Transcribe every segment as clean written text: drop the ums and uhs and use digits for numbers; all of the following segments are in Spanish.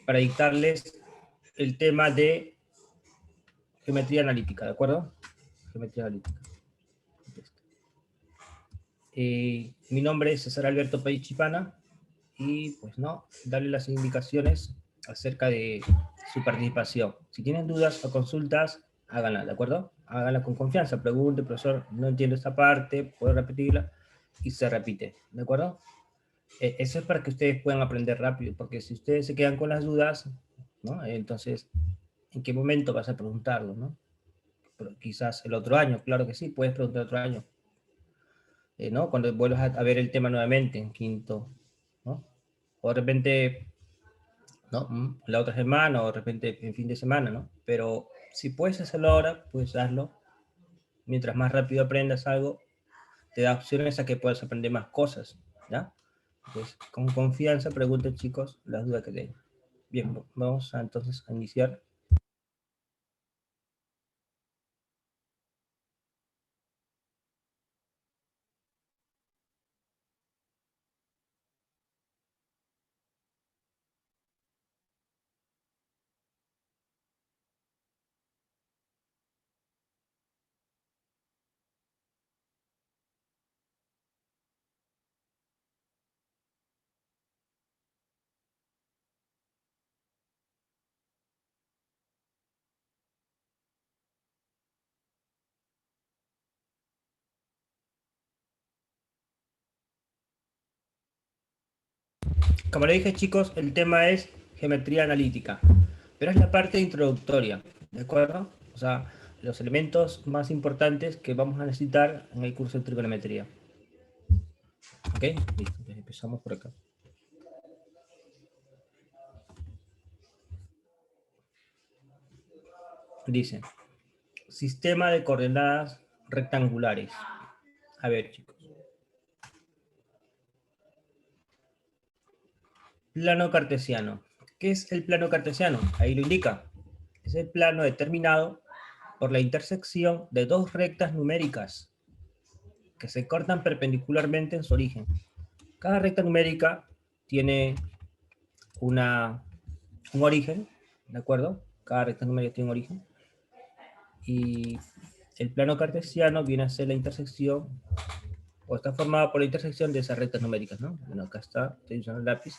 para dictarles el tema de geometría analítica, ¿de acuerdo? Geometría analítica. Mi nombre es César Alberto Peichipana y pues no, darle las indicaciones acerca de su participación. Si tienen dudas o consultas, háganla, ¿de acuerdo? Háganla con confianza, pregunte, profesor, no entiendo esta parte, puedo repetirla, y se repite, ¿de acuerdo? Eso es para que ustedes puedan aprender rápido, porque si ustedes se quedan con las dudas, ¿no? Entonces, ¿en qué momento vas a preguntarlo, no? Pero quizás el otro año, claro que sí, puedes preguntar otro año, ¿no? Cuando vuelvas a ver el tema nuevamente en quinto, ¿no? O de repente, ¿no? La otra semana, o de repente en fin de semana, ¿no? Pero si puedes hacerlo ahora, pues hazlo. Mientras más rápido aprendas algo, te da opciones a que puedas aprender más cosas, ¿ya? Entonces, con confianza, pregunten, chicos, las dudas que tengan. Bien, vamos entonces a iniciar. Como le dije, chicos, el tema es geometría analítica, pero es la parte introductoria, ¿de acuerdo? O sea, los elementos más importantes que vamos a necesitar en el curso de trigonometría. ¿Ok? Listo, entonces empezamos por acá. Dice, sistema de coordenadas rectangulares. A ver, chicos. Plano cartesiano. ¿Qué es el plano cartesiano? Ahí lo indica. Es el plano determinado por la intersección de dos rectas numéricas que se cortan perpendicularmente en su origen. Cada recta numérica tiene un origen, ¿de acuerdo? Cada recta numérica tiene un origen. Y el plano cartesiano viene a ser la intersección, o está formado por la intersección de esas rectas numéricas, ¿no? Bueno, acá está, estoy usando el lápiz.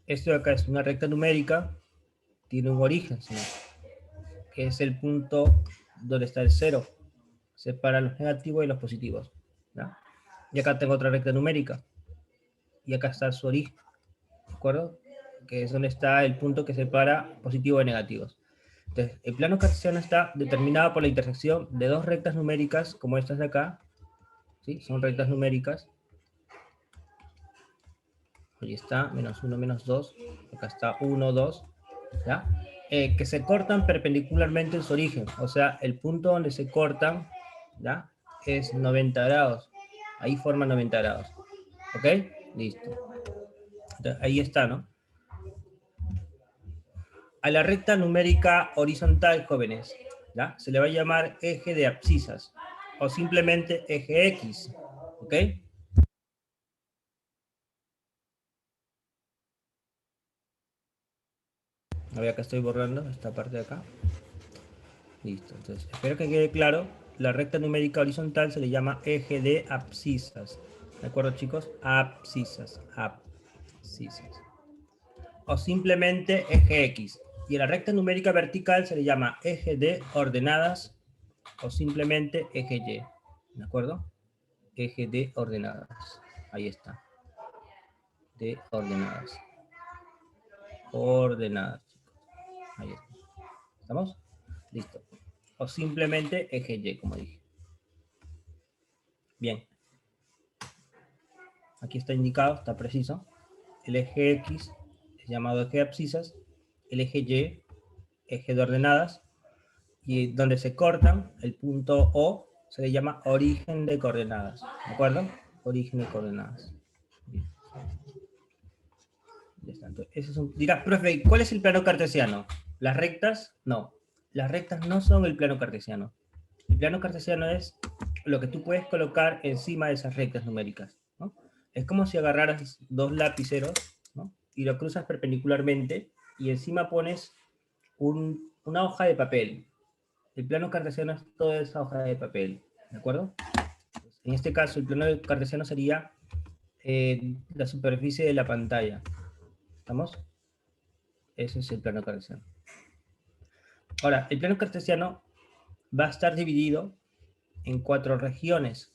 Esto de acá es una recta numérica, tiene un origen, ¿sí? Que es el punto donde está el cero. Separa los negativos y los positivos, ¿no? Y acá tengo otra recta numérica. Y acá está su origen, ¿de acuerdo? Que es donde está el punto que separa positivos y negativos. Entonces, el plano cartesiano está determinado por la intersección de dos rectas numéricas, como estas de acá, ¿sí? Son rectas numéricas. Ahí está, menos 1, menos 2. Acá está 1, 2, ¿ya? Que se cortan perpendicularmente en su origen. O sea, el punto donde se cortan, ¿ya? Es 90 grados. Ahí forma 90 grados. ¿Ok? Listo. Entonces, ahí está, ¿no? A la recta numérica horizontal, jóvenes, ¿ya? Se le va a llamar eje de abscisas o simplemente eje X, ¿ok? A ver, acá estoy borrando esta parte de acá. Listo, entonces espero que quede claro. La recta numérica horizontal se le llama eje de abscisas. ¿De acuerdo, chicos? Abscisas, abscisas. O simplemente eje X. Y a la recta numérica vertical se le llama eje de ordenadas o simplemente eje Y. ¿De acuerdo? Eje de ordenadas. Ahí está. De ordenadas. Ordenadas, chicos. Ahí está. ¿Estamos? Listo. O simplemente eje Y, como dije. Bien. Aquí está indicado, está preciso. El eje X es llamado eje de abscisas. El eje Y, eje de ordenadas. Y donde se cortan, el punto O se le llama origen de coordenadas. ¿De acuerdo? Origen de coordenadas. Bien. Ya está. Entonces, ese es un... Dirás, profe, ¿cuál es el plano cartesiano? ¿Las rectas? No. Las rectas no son el plano cartesiano. El plano cartesiano es lo que tú puedes colocar encima de esas rectas numéricas, ¿no? Es como si agarraras dos lapiceros, ¿no? y lo cruzas perpendicularmente, y encima pones una hoja de papel. El plano cartesiano es toda esa hoja de papel, ¿de acuerdo? En este caso, el plano cartesiano sería la superficie de la pantalla. ¿Estamos? Ese es el plano cartesiano. Ahora, el plano cartesiano va a estar dividido en 4 regiones,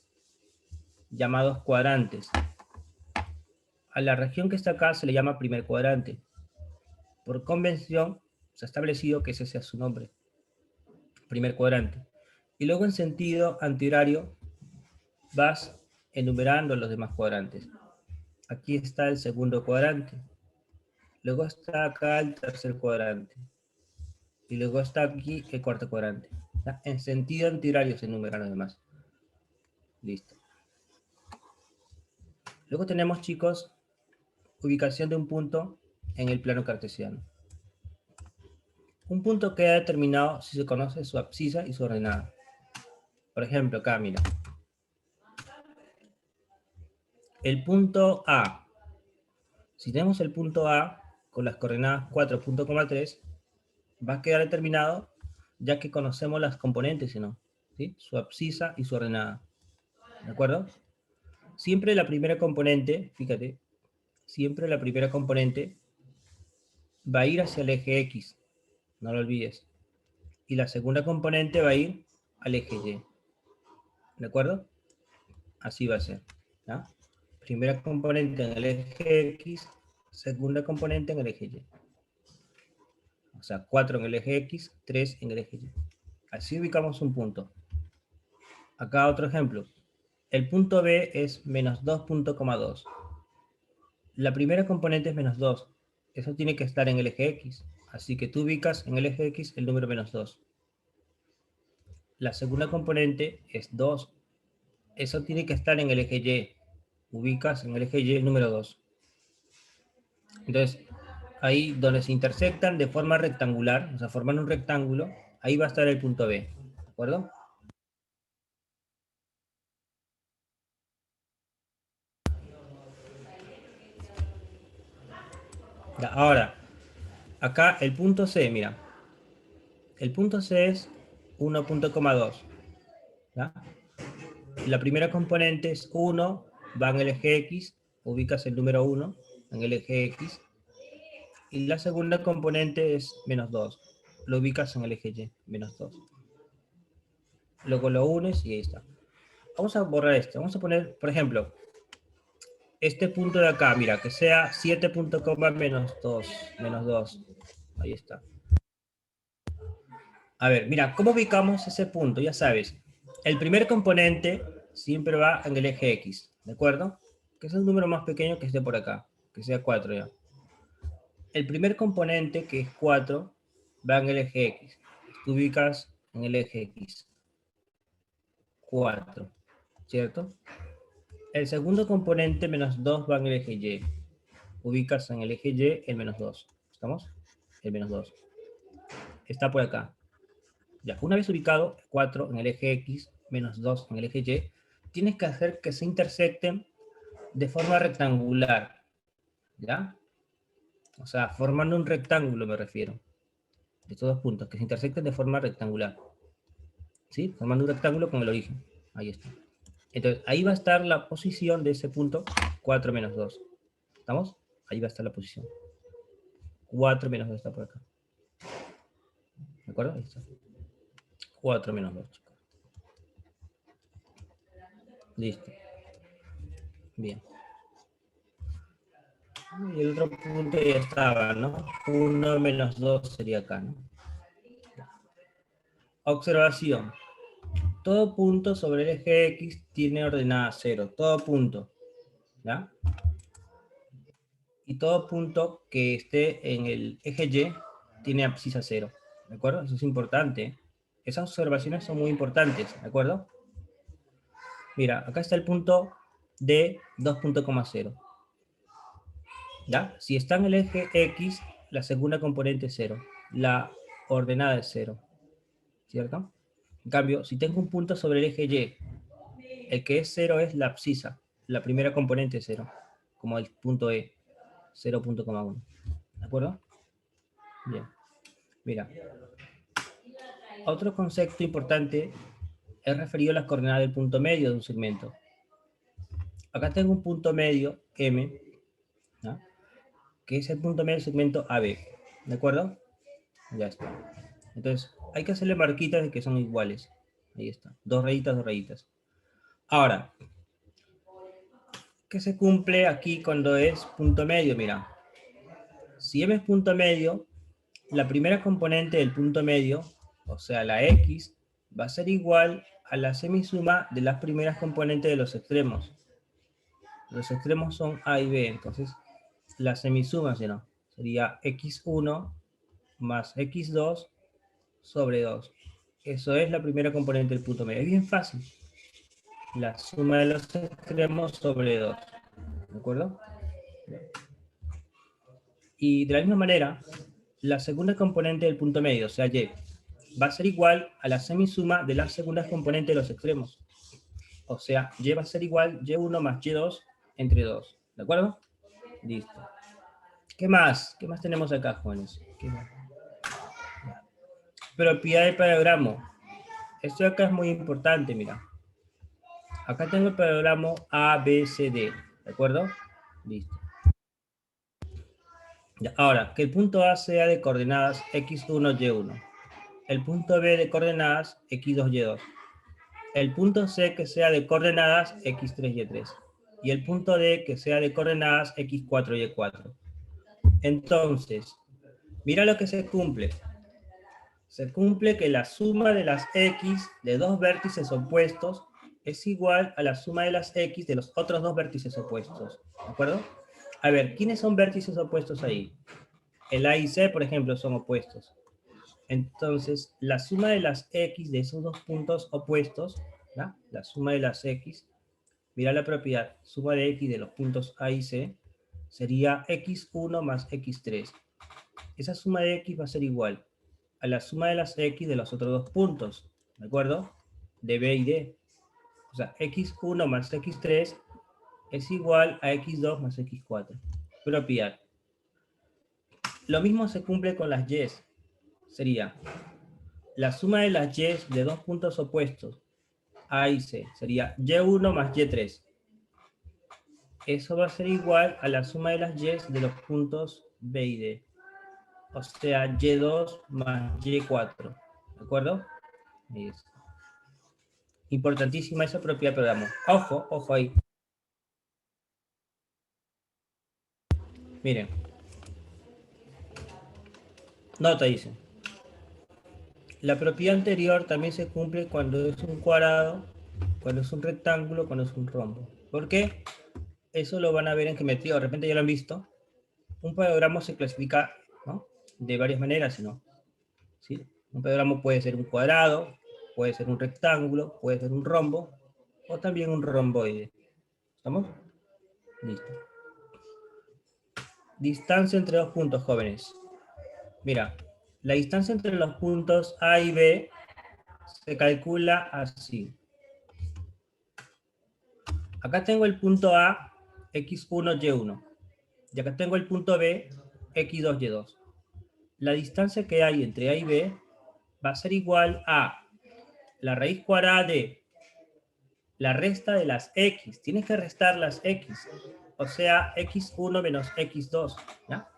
llamados cuadrantes. A la región que está acá se le llama primer cuadrante. Por convención, se ha establecido que ese sea su nombre, primer cuadrante. Y luego en sentido antihorario vas enumerando los demás cuadrantes. Aquí está el segundo cuadrante. Luego está acá el tercer cuadrante. Y luego está aquí el cuarto cuadrante. ¿Ya? En sentido antihorario se enumeran los demás. Listo. Luego tenemos, chicos, ubicación de un punto en el plano cartesiano. Un punto queda determinado si se conoce su abscisa y su ordenada. Por ejemplo, acá, mira. El punto A. Si tenemos el punto A con las coordenadas 4.3, va a quedar determinado ya que conocemos las componentes, ¿no? ¿Sí? Su abscisa y su ordenada. ¿De acuerdo? Siempre la primera componente, fíjate, siempre la primera componente va a ir hacia el eje X, no lo olvides. Y la segunda componente va a ir al eje Y. ¿De acuerdo? Así va a ser. ¿Ya? Primera componente en el eje X, segunda componente en el eje Y. O sea, 4 en el eje X, 3 en el eje Y. Así ubicamos un punto. Acá otro ejemplo. El punto B es menos 2.2. La primera componente es menos 2. Eso tiene que estar en el eje X. Así que tú ubicas en el eje X el número menos 2. La segunda componente es 2. Eso tiene que estar en el eje Y. Ubicas en el eje Y el número 2. Entonces, ahí donde se intersectan de forma rectangular, o sea, forman un rectángulo, ahí va a estar el punto B. ¿De acuerdo? Ya, ahora, acá el punto C, mira. El punto C es 1.2. ¿Ya? La primera componente es 1, va en el eje X, ubicas el número 1 en el eje X. Y la segunda componente es menos 2, lo ubicas en el eje Y, menos 2. Luego lo unes y ahí está. Vamos a borrar esto, vamos a poner, por ejemplo, este punto de acá, mira, que sea 7 menos 2, menos 2. Ahí está. A ver, mira, ¿cómo ubicamos ese punto? Ya sabes, el primer componente siempre va en el eje X, ¿de acuerdo? Que es el número más pequeño que esté por acá, que sea 4 ya. El primer componente, que es 4, va en el eje X. Tú ubicas en el eje X. 4, ¿cierto? El segundo componente, menos 2, va en el eje Y. Ubicas en el eje Y el menos 2. ¿Estamos? El menos 2. Está por acá. Ya, una vez ubicado 4 en el eje X, menos 2 en el eje Y, tienes que hacer que se intersecten de forma rectangular. ¿Ya? O sea, formando un rectángulo me refiero. De estos dos puntos, que se intersecten de forma rectangular. ¿Sí? Formando un rectángulo con el origen. Ahí está. Entonces, ahí va a estar la posición de ese punto 4 menos 2. ¿Estamos? Ahí va a estar la posición. 4 menos 2 está por acá. ¿De acuerdo? Ahí está. 4 menos 2, chicos. Listo. Bien. Y el otro punto ya estaba, ¿no? 1 menos 2 sería acá, ¿no? Observación. Todo punto sobre el eje X tiene ordenada 0. Todo punto. ¿Ya? Y todo punto que esté en el eje Y tiene abscisa 0. ¿De acuerdo? Eso es importante. Esas observaciones son muy importantes. ¿De acuerdo? Mira, acá está el punto D 2.0. ¿Ya? Si está en el eje X, la segunda componente es 0. La ordenada es 0. ¿Cierto? En cambio, si tengo un punto sobre el eje Y, el que es 0 es la abscisa. La primera componente es 0, como el punto E. 0.1. ¿De acuerdo? Bien. Mira. Otro concepto importante es referido a las coordenadas del punto medio de un segmento. Acá tengo un punto medio, M, ¿no? Que es el punto medio del segmento AB. ¿De acuerdo? Ya está. Entonces, hay que hacerle marquitas de que son iguales. Ahí está. Dos rayitas, dos rayitas. Ahora, ¿qué se cumple aquí cuando es punto medio? Mira, si M es punto medio, la primera componente del punto medio, o sea, la X, va a ser igual a la semisuma de las primeras componentes de los extremos. Los extremos son A y B, entonces la semisuma sería X1 más X2 sobre 2. Eso es la primera componente del punto medio. Es bien fácil. La suma de los extremos sobre 2. ¿De acuerdo? Y de la misma manera, la segunda componente del punto medio, o sea, Y, va a ser igual a la semisuma de las segundas componentes de los extremos. O sea, Y va a ser igual Y1 más Y2 entre 2. ¿De acuerdo? Listo. ¿Qué más? ¿Qué más tenemos acá, jóvenes? ¿Qué más? Propiedad del paralelogramo. Esto acá es muy importante, mira. Acá tengo el paralelogramo ABCD. ¿De acuerdo? Listo. Ya, ahora, que el punto A sea de coordenadas x1, y1. El punto B de coordenadas x2, y2. El punto C que sea de coordenadas x3, y3. Y el punto D que sea de coordenadas x4, y4. Entonces, mira lo que se cumple. Se cumple que la suma de las x de dos vértices opuestos es igual a la suma de las x de los otros dos vértices opuestos. ¿De acuerdo? A ver, ¿quiénes son vértices opuestos ahí? El A y C, por ejemplo, son opuestos. Entonces, la suma de las x de esos dos puntos opuestos, ¿ya? La suma de las x, mira la propiedad, suma de x de los puntos A y C, sería x1 más x3. Esa suma de x va a ser igual a la suma de las x de los otros dos puntos, ¿de acuerdo? De B y D. O sea, x1 más x3 es igual a x2 más x4. Propiedad. Lo mismo se cumple con las y. Sería la suma de las y de dos puntos opuestos, A y C, sería y1 más y3. Eso va a ser igual a la suma de las y de los puntos B y D. O sea, y2 más y4. ¿De acuerdo? Listo. Importantísima esa propiedad del programa. Ojo, ojo ahí. Miren. Nota dice. La propiedad anterior también se cumple cuando es un cuadrado, cuando es un rectángulo, cuando es un rombo. ¿Por qué? Eso lo van a ver en geometría, de repente ya lo han visto. Un paralelogramo se clasifica, ¿no?, de varias maneras, ¿no? ¿Sí? Un paralelogramo puede ser un cuadrado, puede ser un rectángulo, puede ser un rombo, o también un romboide. ¿Estamos? Listo. Distancia entre dos puntos, jóvenes. Mira, la distancia entre los puntos A y B se calcula así. Acá tengo el punto A, x1, y1. Y acá tengo el punto B, x2, y2. La distancia que hay entre A y B va a ser igual a la raíz cuadrada de la resta de las x. Tienes que restar las x. O sea, x1 menos x2. ¿Ya?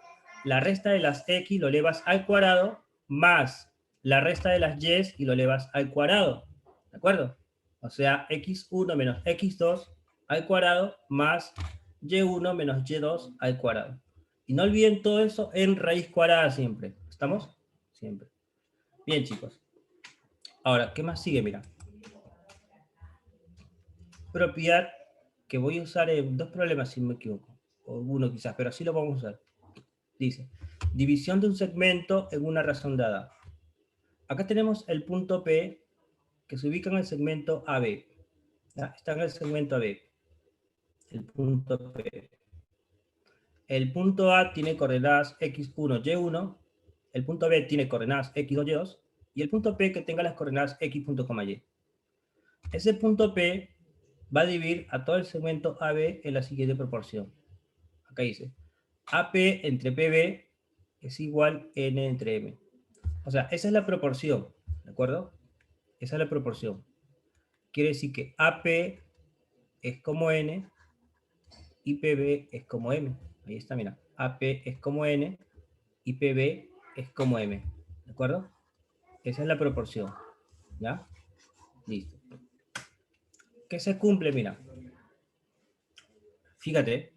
La resta de las x lo elevas al cuadrado más la resta de las y y lo elevas al cuadrado. ¿De acuerdo? O sea, x1 menos x2 al cuadrado más y1 menos y2 al cuadrado. Y no olviden todo eso en raíz cuadrada siempre. ¿Estamos? Siempre. Bien, chicos. Ahora, ¿qué más sigue? Mira. Propiedad que voy a usar en dos problemas, si no me equivoco. O uno quizás, pero así lo vamos a usar. Dice, división de un segmento en una razón dada. Acá tenemos el punto P que se ubica en el segmento AB. ¿Ya? Está en el segmento AB. El punto P. El punto A tiene coordenadas x1, y1. El punto B tiene coordenadas x2, y2. Y el punto P que tenga las coordenadas x, y. Ese punto P va a dividir a todo el segmento AB en la siguiente proporción. Acá dice, AP entre PB es igual N entre M. O sea, esa es la proporción, ¿de acuerdo? Esa es la proporción. Quiere decir que AP es como N y PB es como M. Ahí está, mira. AP es como N y PB es como M. ¿De acuerdo? Esa es la proporción. ¿Ya? Listo. ¿Qué se cumple? Mira. Fíjate.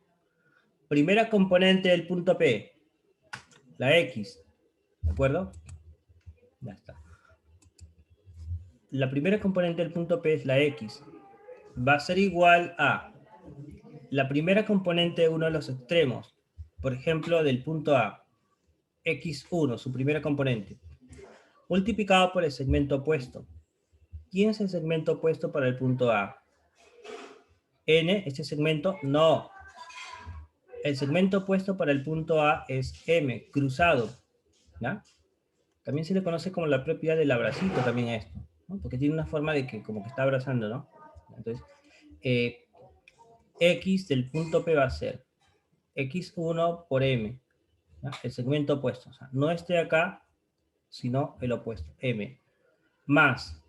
Primera componente del punto P. La X. ¿De acuerdo? Ya está. La primera componente del punto P es la X. Va a ser igual a la primera componente de uno de los extremos. Por ejemplo, del punto A. X1, su primera componente. Multiplicado por el segmento opuesto. ¿Quién es el segmento opuesto para el punto A? N, este segmento, no. El segmento opuesto para el punto A es M, cruzado. ¿Ya? También se le conoce como la propiedad del abracito también a esto, ¿no? Porque tiene una forma de que como que está abrazando, ¿no? Entonces, X del punto P va a ser X1 por M, ¿ya? El segmento opuesto. O sea, no este de acá, sino el opuesto, M. Más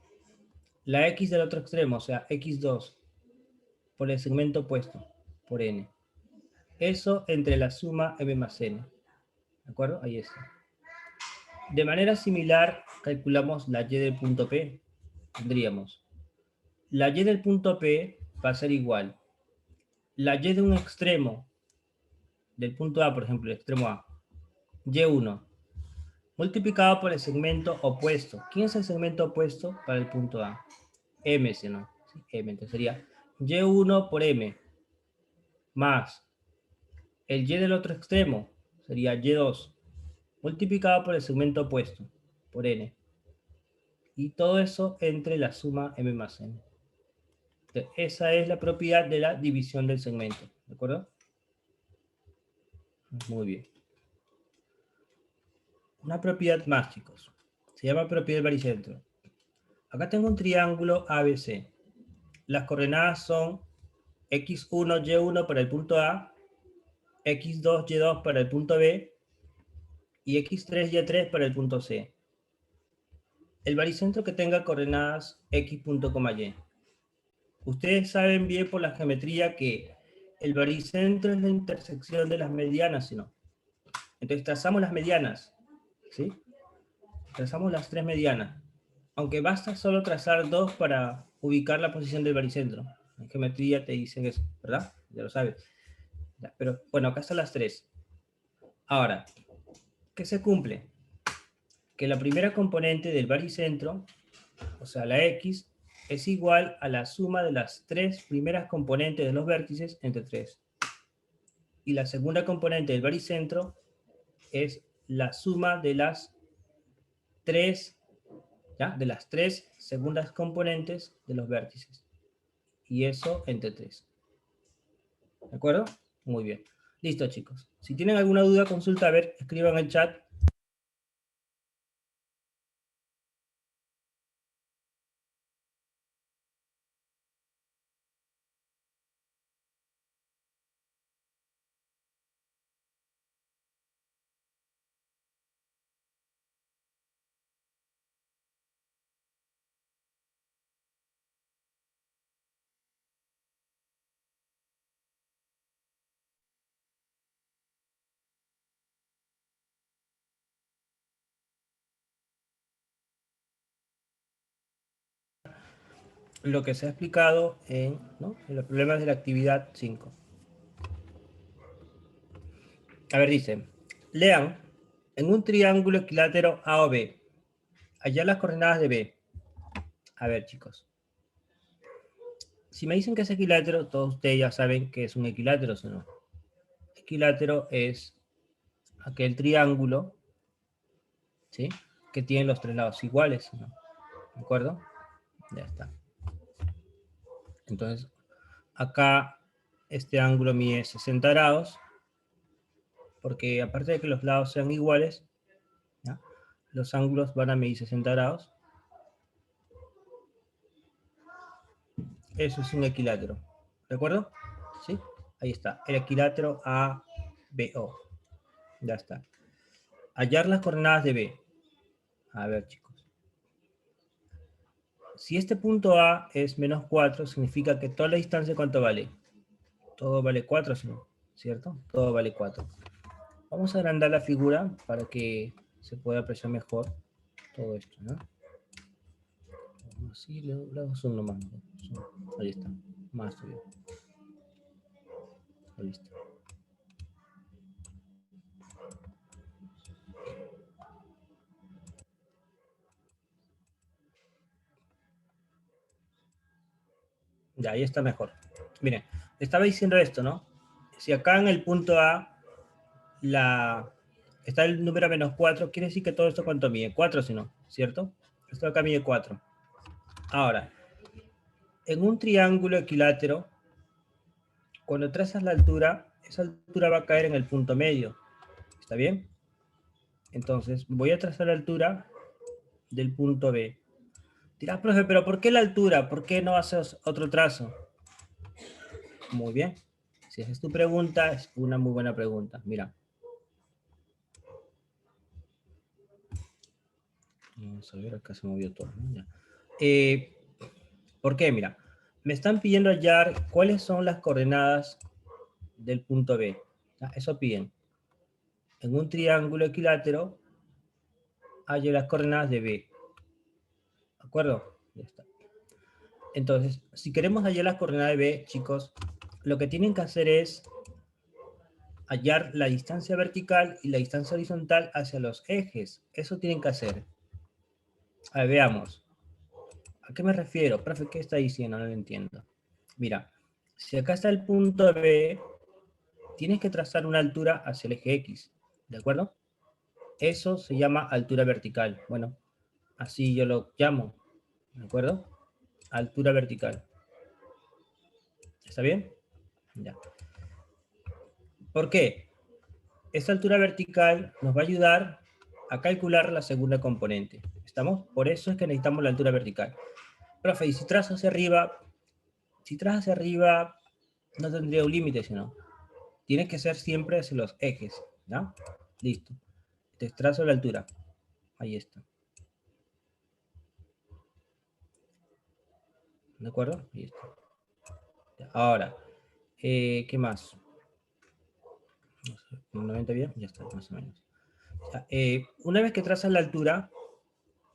la X del otro extremo, o sea, X2 por el segmento opuesto, por N. Eso entre la suma M más N. ¿De acuerdo? Ahí está. De manera similar, calculamos la Y del punto P. Tendríamos la Y del punto P va a ser igual. La Y de un extremo del punto A, por ejemplo, el extremo A, Y1, multiplicado por el segmento opuesto. ¿Quién es el segmento opuesto para el punto A? M, ¿sí, no? Sí, M, entonces sería Y1 por M, más el Y del otro extremo, sería Y2, multiplicado por el segmento opuesto, por N. Y todo eso entre la suma M más N. Entonces, esa es la propiedad de la división del segmento. ¿De acuerdo? Muy bien. Una propiedad más, chicos. Se llama propiedad del baricentro. Acá tengo un triángulo ABC. Las coordenadas son x1, y1 para el punto A, x2, y2 para el punto B y x3, y3 para el punto C. El baricentro que tenga coordenadas x punto, y. Ustedes saben bien por la geometría que el baricentro es la intersección de las medianas, ¿sí no? Entonces trazamos las medianas, ¿sí? Trazamos las tres medianas. Aunque basta solo trazar dos para ubicar la posición del baricentro. En geometría te dicen eso, ¿verdad? Ya lo sabes. Pero bueno, acá están las tres. Ahora, ¿qué se cumple? Que la primera componente del baricentro, o sea, la X, es igual a la suma de las tres primeras componentes de los vértices entre 3. Y la segunda componente del baricentro es la suma de las tres, ¿ya? De las tres segundas componentes de los vértices. Y eso entre 3. ¿De acuerdo? Muy bien. Listo, chicos. Si tienen alguna duda, consulta, a ver, escriban en el chat. Lo que se ha explicado en, ¿no?, en los problemas de la actividad 5. A ver, dice, lean en un triángulo equilátero A o B. Allá las coordenadas de B. A ver, chicos. Si me dicen que es equilátero, todos ustedes ya saben que es un equilátero, ¿o no? Equilátero es aquel triángulo, ¿sí?, que tiene los tres lados iguales, ¿no? ¿De acuerdo? Ya está. Entonces, acá este ángulo mide 60 grados, porque aparte de que los lados sean iguales, ¿ya?, los ángulos van a medir 60 grados. Eso es un equilátero. ¿De acuerdo? ¿Sí? Ahí está. El equilátero ABO. Ya está. Hallar las coordenadas de B. A ver, chicos. Si este punto A es menos 4, significa que toda la distancia, ¿cuánto vale? Todo vale 4, ¿cierto? Todo vale 4. Vamos a agrandar la figura para que se pueda apreciar mejor todo esto, ¿no? Así le hago zoom nomás. Ahí está. Más todavía. Ahí está. Ya, ahí está mejor. Miren, estaba diciendo esto, ¿no? Si acá en el punto A está el número menos 4, quiere decir que todo esto cuánto mide, 4 si no, ¿cierto? Esto acá mide 4. Ahora, en un triángulo equilátero, cuando trazas la altura, esa altura va a caer en el punto medio. ¿Está bien? Entonces, voy a trazar la altura del punto B. Dirás, profe, pero ¿por qué la altura? ¿Por qué no haces otro trazo? Muy bien. Si esa es tu pregunta, es una muy buena pregunta. Mira. Vamos a ver, acá se movió todo, ¿no? Ya. ¿Por qué? Mira, me están pidiendo hallar cuáles son las coordenadas del punto B. ¿Ya? Eso piden. En un triángulo equilátero, halle las coordenadas de B. ¿De acuerdo? Ya está. Entonces, si queremos hallar las coordenadas de B, chicos, lo que tienen que hacer es hallar la distancia vertical y la distancia horizontal hacia los ejes. Eso tienen que hacer. A ver, veamos. ¿A qué me refiero? Profe, ¿qué está diciendo? No lo entiendo. Mira, si acá está el punto B, tienes que trazar una altura hacia el eje X, ¿de acuerdo? Eso se llama altura vertical. Bueno, así yo lo llamo, ¿de acuerdo? Altura vertical. ¿Está bien? Ya. ¿Por qué? Esta altura vertical nos va a ayudar a calcular la segunda componente. ¿Estamos? Por eso es que necesitamos la altura vertical. Profe, y si trazo hacia arriba, no tendría un límite, sino tiene que ser siempre hacia los ejes, ¿ya? Listo. Te trazo la altura. Ahí está. ¿De acuerdo? Ahí está. Ahora, ¿qué más? No sé, 90 bien, ya está, más o menos. Ya, una vez que trazas la altura,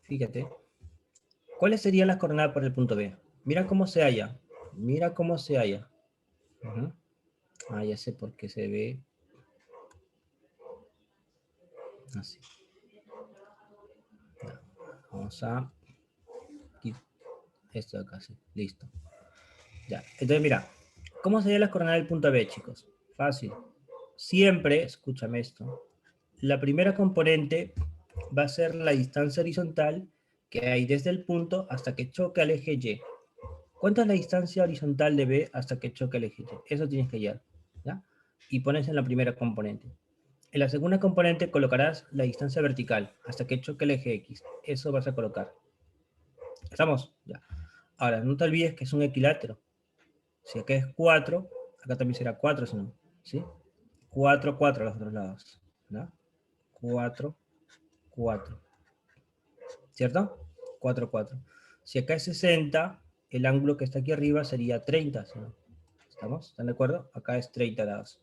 fíjate, ¿cuáles serían las coordenadas por el punto B? Mira cómo se halla. Mira cómo se halla. Uh-huh. Ah, ya sé por qué se ve así. Ya. Vamos a quitar esto de acá, sí. Listo. Ya. Entonces, mira, ¿cómo serían las coordenadas del punto B, chicos? Fácil. Siempre, escúchame esto, la primera componente va a ser la distancia horizontal que hay desde el punto hasta que choque al eje Y. ¿Cuánto es la distancia horizontal de B hasta que choque el eje Y? Eso tienes que hallar, ¿ya? Y pones en la primera componente. En la segunda componente colocarás la distancia vertical hasta que choque el eje X. Eso vas a colocar. ¿Estamos? Ya. Ahora, no te olvides que es un equilátero. Si acá es 4, acá también será 4, si no, ¿sí? 4, 4 a los otros lados, ¿no? 4, 4. ¿Cierto? 4, 4. Si acá es 60, el ángulo que está aquí arriba sería 30, ¿sí? ¿Estamos? ¿Están de acuerdo? Acá es 30 grados.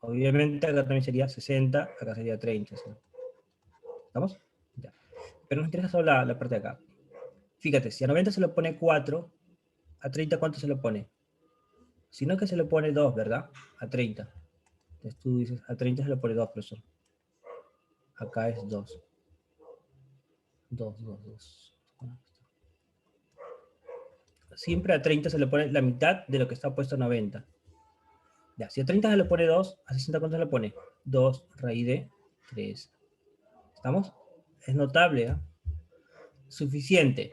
Obviamente acá también sería 60, acá sería 30, ¿sí? ¿Estamos? Ya. Pero nos interesa solo la parte de acá. Fíjate, si a 90 se le pone 4, a 30 ¿cuánto se le pone? Si no que se le pone 2, ¿verdad? A 30. Entonces tú dices, a 30 se le pone 2, profesor. Acá es 2. 2, 2, 2. Siempre a 30 se le pone la mitad de lo que está puesto a 90. Ya, si a 30 se le pone 2, a 60 ¿cuánto se le pone? 2 raíz de 3. ¿Estamos? Es notable, ¿eh? Suficiente.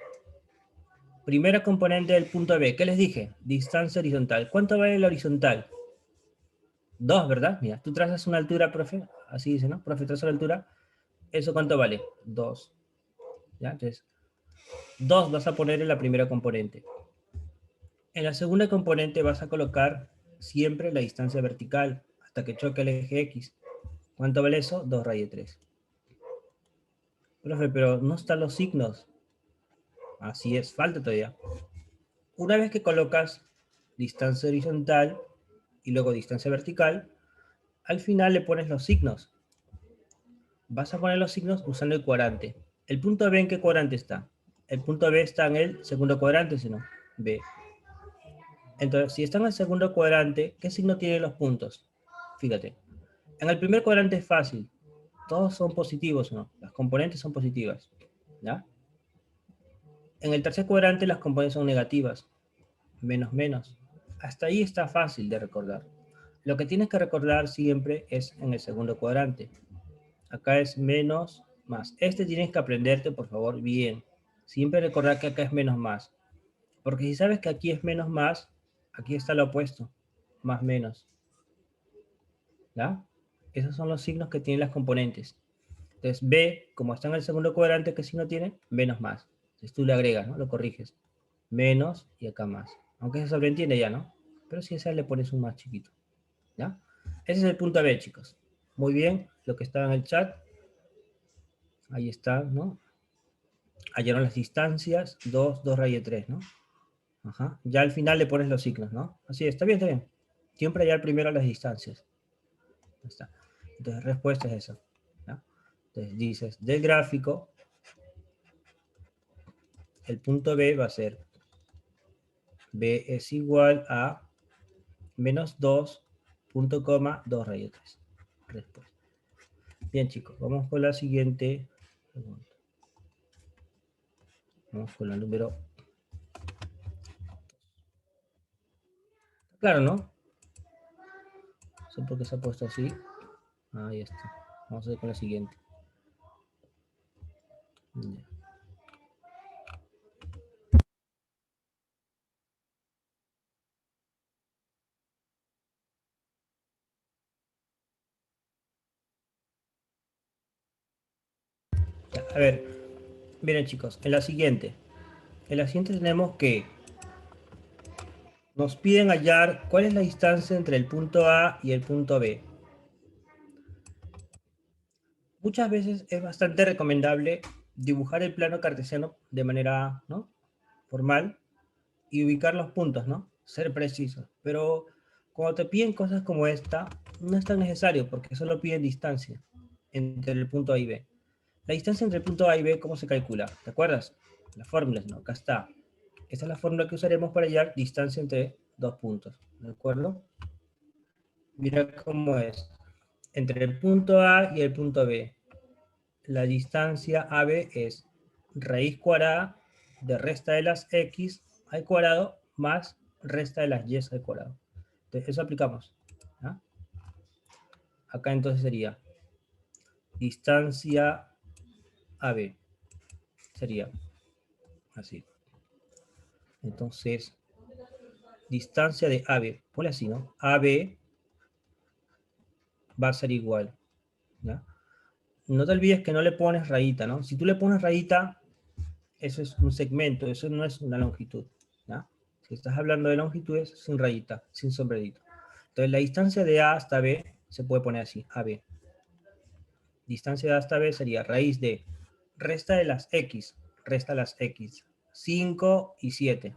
Primera componente del punto B. ¿Qué les dije? Distancia horizontal. ¿Cuánto vale la horizontal? 2, ¿verdad? Mira, tú trazas una altura, profe. Así dice, ¿no? Profe, traza la altura. ¿Eso cuánto vale? 2. ¿Ya? Entonces, 2 vas a poner en la primera componente. En la segunda componente vas a colocar siempre la distancia vertical hasta que choque el eje X. ¿Cuánto vale eso? 2 raíz de 3. Profe, pero no están los signos. Así es, falta todavía. Una vez que colocas distancia horizontal y luego distancia vertical, al final le pones los signos. Vas a poner los signos usando el cuadrante. ¿El punto B en qué cuadrante está? El punto B está en el segundo cuadrante, si no, B. Entonces, si está en el segundo cuadrante, ¿qué signo tienen los puntos? Fíjate. En el primer cuadrante es fácil. Todos son positivos, ¿no? Las componentes son positivas. ¿Ya? En el tercer cuadrante las componentes son negativas. Menos, menos. Hasta ahí está fácil de recordar. Lo que tienes que recordar siempre es en el segundo cuadrante. Acá es menos, más. Este tienes que aprenderte, por favor, bien. Siempre recordar que acá es menos, más. Porque si sabes que aquí es menos, más, aquí está lo opuesto. Más, menos. ¿Ya? Esos son los signos que tienen las componentes. Entonces, B, como está en el segundo cuadrante, ¿qué signo tiene? Menos, más. Entonces tú le agregas, ¿no? Lo corriges. Menos y acá más. Aunque se sobreentiende ya, ¿no? Pero si esa le pones un más chiquito. ¿Ya? Ese es el punto B, chicos. Muy bien, lo que estaba en el chat. Ahí está, ¿no? Hallaron las distancias, 2, 2 raíz de 3, ¿no? Ajá. Ya al final le pones los signos, ¿no? Así, está bien, está bien. Siempre hallar primero las distancias. Ahí está. Entonces, respuesta es eso. ¿Ya? Entonces, dices, del gráfico, el punto B va a ser, B es igual a menos 2, punto coma, 2 raíz de 3. Respuesta. Bien, chicos, vamos con la siguiente pregunta. Vamos con la número. Claro, ¿no? No sé por qué se ha puesto así. Ahí está. Vamos a ver con la siguiente. Ya. A ver, miren chicos, en la siguiente tenemos que nos piden hallar cuál es la distancia entre el punto A y el punto B. Muchas veces es bastante recomendable dibujar el plano cartesiano de manera, ¿no?, formal y ubicar los puntos, ¿no? Ser preciso. Pero cuando te piden cosas como esta, no es tan necesario porque solo piden distancia entre el punto A y B. La distancia entre el punto A y B, ¿cómo se calcula? ¿Te acuerdas? Las fórmulas, ¿no? Acá está. Esta es la fórmula que usaremos para hallar distancia entre dos puntos. ¿De acuerdo? Mira cómo es. Entre el punto A y el punto B, la distancia AB es raíz cuadrada de resta de las X al cuadrado más resta de las Y al cuadrado. Entonces, eso aplicamos. ¿Ah? Acá entonces sería distancia AB. Sería así. Entonces, distancia de AB, ponle así, ¿no? AB va a ser igual, ¿ya? No te olvides que no le pones rayita, ¿no? Si tú le pones rayita, eso es un segmento, eso no es una longitud, ¿ya? Si estás hablando de longitudes, sin rayita, sin sombrerito. Entonces, la distancia de A hasta B se puede poner así, AB. Distancia de A hasta B sería raíz de resta de las X, resta las X, 5 y 7.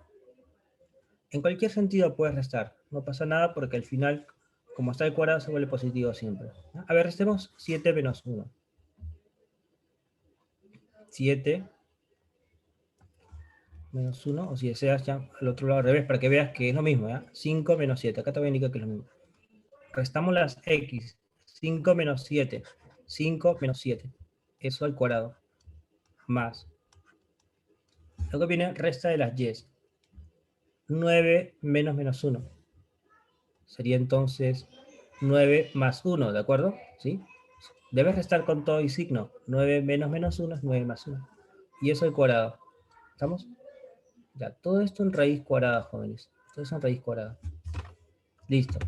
En cualquier sentido puedes restar, no pasa nada porque al final, como está el cuadrado, se vuelve positivo siempre. A ver, restemos 7 menos 1. 7 menos 1, o si deseas ya al otro lado al revés, para que veas que es lo mismo, ¿ya? 5 menos 7, acá te voy a indicar que es lo mismo. Restamos las X, 5 menos 7, 5 menos 7, eso al cuadrado, más. Luego viene resta de las Y, 9 menos menos 1. Sería entonces 9 más 1, ¿de acuerdo? ¿Sí? Debes restar con todo y signo. 9 menos menos 1 es 9 más 1. Y eso al cuadrado. ¿Estamos? Ya, todo esto en raíz cuadrada, jóvenes. Todo eso en raíz cuadrada. Listo.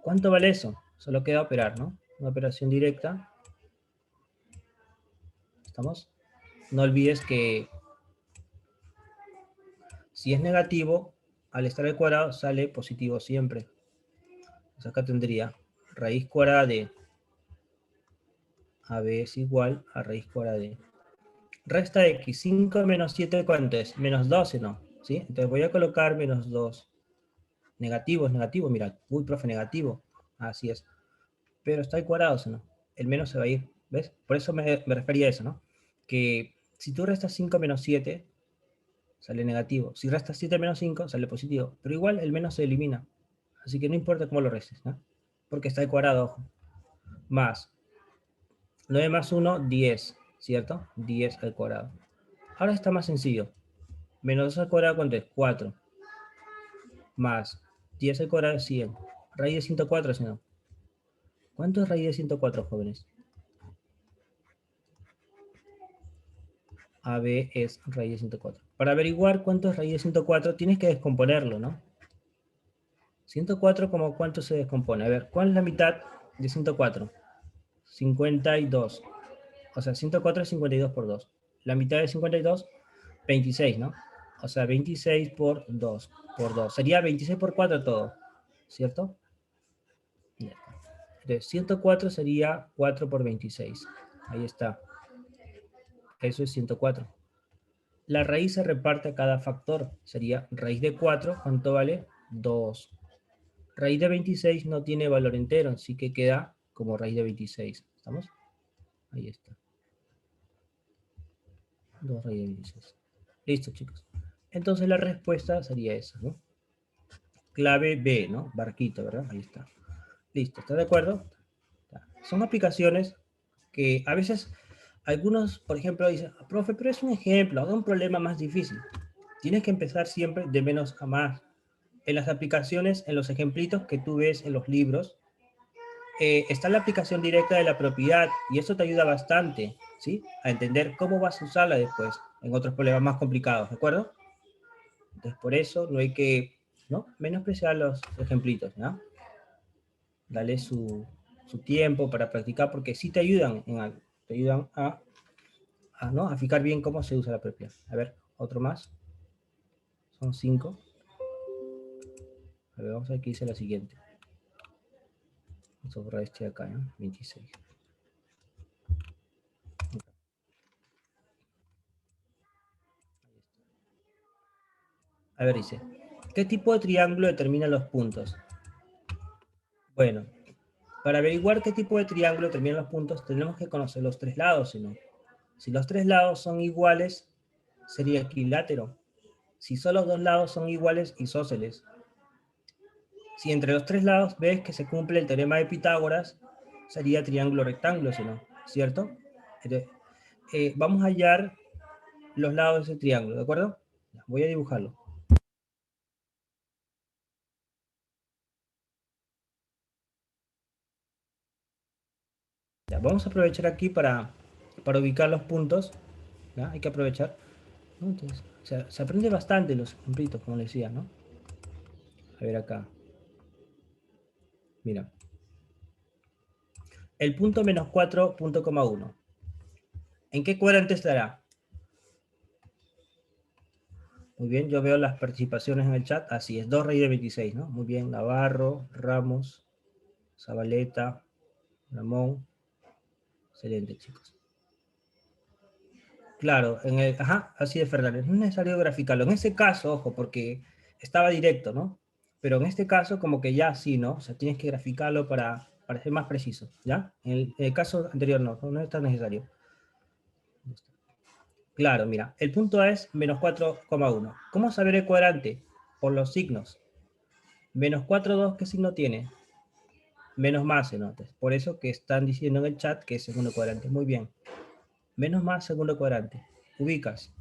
¿Cuánto vale eso? Solo queda operar, ¿no? Una operación directa. ¿Estamos? No olvides que si es negativo, al estar al cuadrado sale positivo siempre. Entonces acá tendría raíz cuadrada de AB es igual a raíz cuadrada de. Resta de x, 5 menos 7, ¿cuánto es? Menos 12, ¿no? ¿Sí? Entonces voy a colocar menos 2. Negativo es negativo, mira. Uy, profe, negativo. Así es. Pero está al cuadrado, ¿no? El menos se va a ir, ¿ves? Por eso me refería a eso, ¿no? Que si tú restas 5 menos 7, sale negativo. Si restas 7 menos 5, sale positivo. Pero igual el menos se elimina. Así que no importa cómo lo restes, ¿no? Porque está al cuadrado, ojo. Más 9 más 1, 10, ¿cierto? 10 al cuadrado. Ahora está más sencillo. Menos 2 al cuadrado, ¿cuánto es? 4. Más 10 al cuadrado es 100. Raíz de 104, si no. ¿Cuánto es raíz de 104, jóvenes? AB es raíz de 104. Para averiguar cuánto es raíz de 104, tienes que descomponerlo, ¿no? 104, ¿como cuánto se descompone? A ver, ¿cuál es la mitad de 104? 52. O sea, 104 es 52 por 2. La mitad de 52, 26, ¿no? O sea, 26 por 2. Por 2. Sería 26 por 4 todo, ¿cierto? Entonces, 104 sería 4 por 26. Ahí está. Eso es 104. La raíz se reparte a cada factor. Sería raíz de 4, ¿cuánto vale? 2. Raíz de 26 no tiene valor entero, así que queda como raíz de 26. ¿Estamos? Ahí está. 2 raíz de 26. Listo, chicos. Entonces la respuesta sería esa, ¿no? Clave B, ¿no? Barquito, ¿verdad? Ahí está. Listo, ¿está de acuerdo? Son aplicaciones que a veces algunos, por ejemplo, dicen, profe, pero es un ejemplo, haga un problema más difícil. Tienes que empezar siempre de menos a más. En las aplicaciones, en los ejemplitos que tú ves en los libros, está la aplicación directa de la propiedad y eso te ayuda bastante, ¿sí? A entender cómo vas a usarla después en otros problemas más complicados, ¿de acuerdo? Entonces, por eso no hay que, ¿no? Menospreciar los ejemplitos, ¿no? Dale su tiempo para practicar porque sí te ayudan en algo. Te ayudan ¿no? A fijar bien cómo se usa la propiedad. A ver, otro más. Son 5. A ver, vamos a ver qué dice la siguiente. Vamos a borrar este de acá, ¿no? 26. A ver, dice, ¿qué tipo de triángulo determina los puntos? Bueno, para averiguar qué tipo de triángulo determina los puntos, tenemos que conocer los tres lados, si no. Si los tres lados son iguales, sería equilátero. Si solo los dos lados son iguales, isósceles. Si entre los tres lados ves que se cumple el teorema de Pitágoras, sería triángulo rectángulo, si no, ¿cierto? Entonces, vamos a hallar los lados de ese triángulo, ¿de acuerdo? Voy a dibujarlo. Ya, vamos a aprovechar aquí para ubicar los puntos. ¿Ya? Hay que aprovechar, ¿no? Entonces, se aprende bastante los ejemplitos, como les decía, ¿no? A ver acá. Mira. El punto menos 4, punto coma 1. ¿En qué cuadrante estará? Muy bien, yo veo las participaciones en el chat. Así es, 2 raíz de 26, ¿no? Muy bien, Navarro, Ramos, Zabaleta, Ramón. Excelente, chicos. Claro, así de Fernández. No es necesario graficarlo. En ese caso, ojo, porque estaba directo, ¿no? Pero en este caso, como que ya sí, ¿no? O sea, tienes que graficarlo para ser más preciso, ¿ya? En el caso anterior no es tan necesario. Claro, mira, el punto es menos 4,1. ¿Cómo saber el cuadrante? Por los signos. Menos 4,2, ¿qué signo tiene? Menos más, ¿no? Por eso que están diciendo en el chat que es segundo cuadrante. Muy bien. Menos más, segundo cuadrante. Ubicas.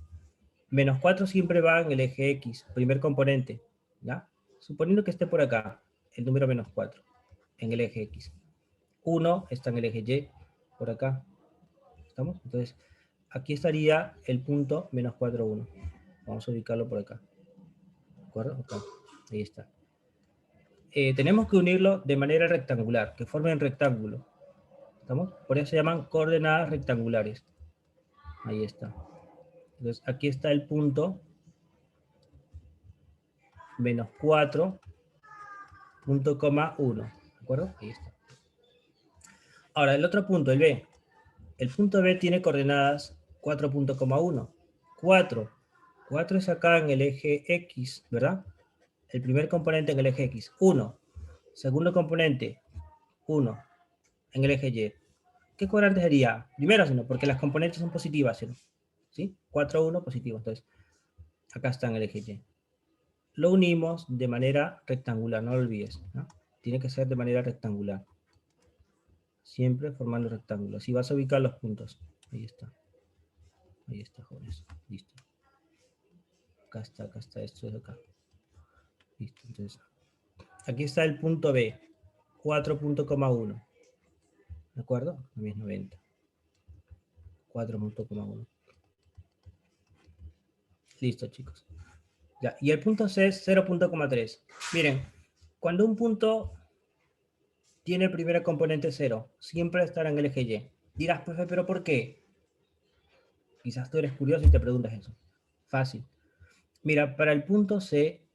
Menos 4 siempre va en el eje X, primer componente, ¿ya? Suponiendo que esté por acá, el número menos 4, en el eje X. 1 está en el eje Y, por acá. ¿Estamos? Entonces, aquí estaría el punto menos 4, 1. Vamos a ubicarlo por acá. ¿De acuerdo? Acá. Ahí está. Tenemos que unirlo de manera rectangular, que formen rectángulo. ¿Estamos? Por eso se llaman coordenadas rectangulares. Ahí está. Entonces, aquí está el punto menos 4, punto coma 1. ¿De acuerdo? Ahí está. Ahora, el otro punto, el B. El punto B tiene coordenadas 4.1. 4. 4 es acá en el eje X, ¿verdad? El primer componente en el eje X. 1. Segundo componente, 1 en el eje Y. ¿Qué cuadrante sería? Primero, sino porque las componentes son positivas, ¿sí? 4, 1, positivo. Entonces, acá está en el eje Y. Lo unimos de manera rectangular, no lo olvides, ¿no? Tiene que ser de manera rectangular. Siempre formando rectángulos. Así vas a ubicar los puntos. Ahí está. Ahí está, jóvenes. Listo. Acá está, esto es acá. Listo, entonces. Aquí está el punto B. 4.1. ¿De acuerdo? A mí es 90. 4.1. Listo, chicos. Ya, y el punto C es 0.3. Miren, cuando un punto tiene el primer componente 0, siempre estará en el eje Y. Dirás, profe, ¿pero por qué? Quizás tú eres curioso y te preguntas eso. Fácil. Mira, para el punto C,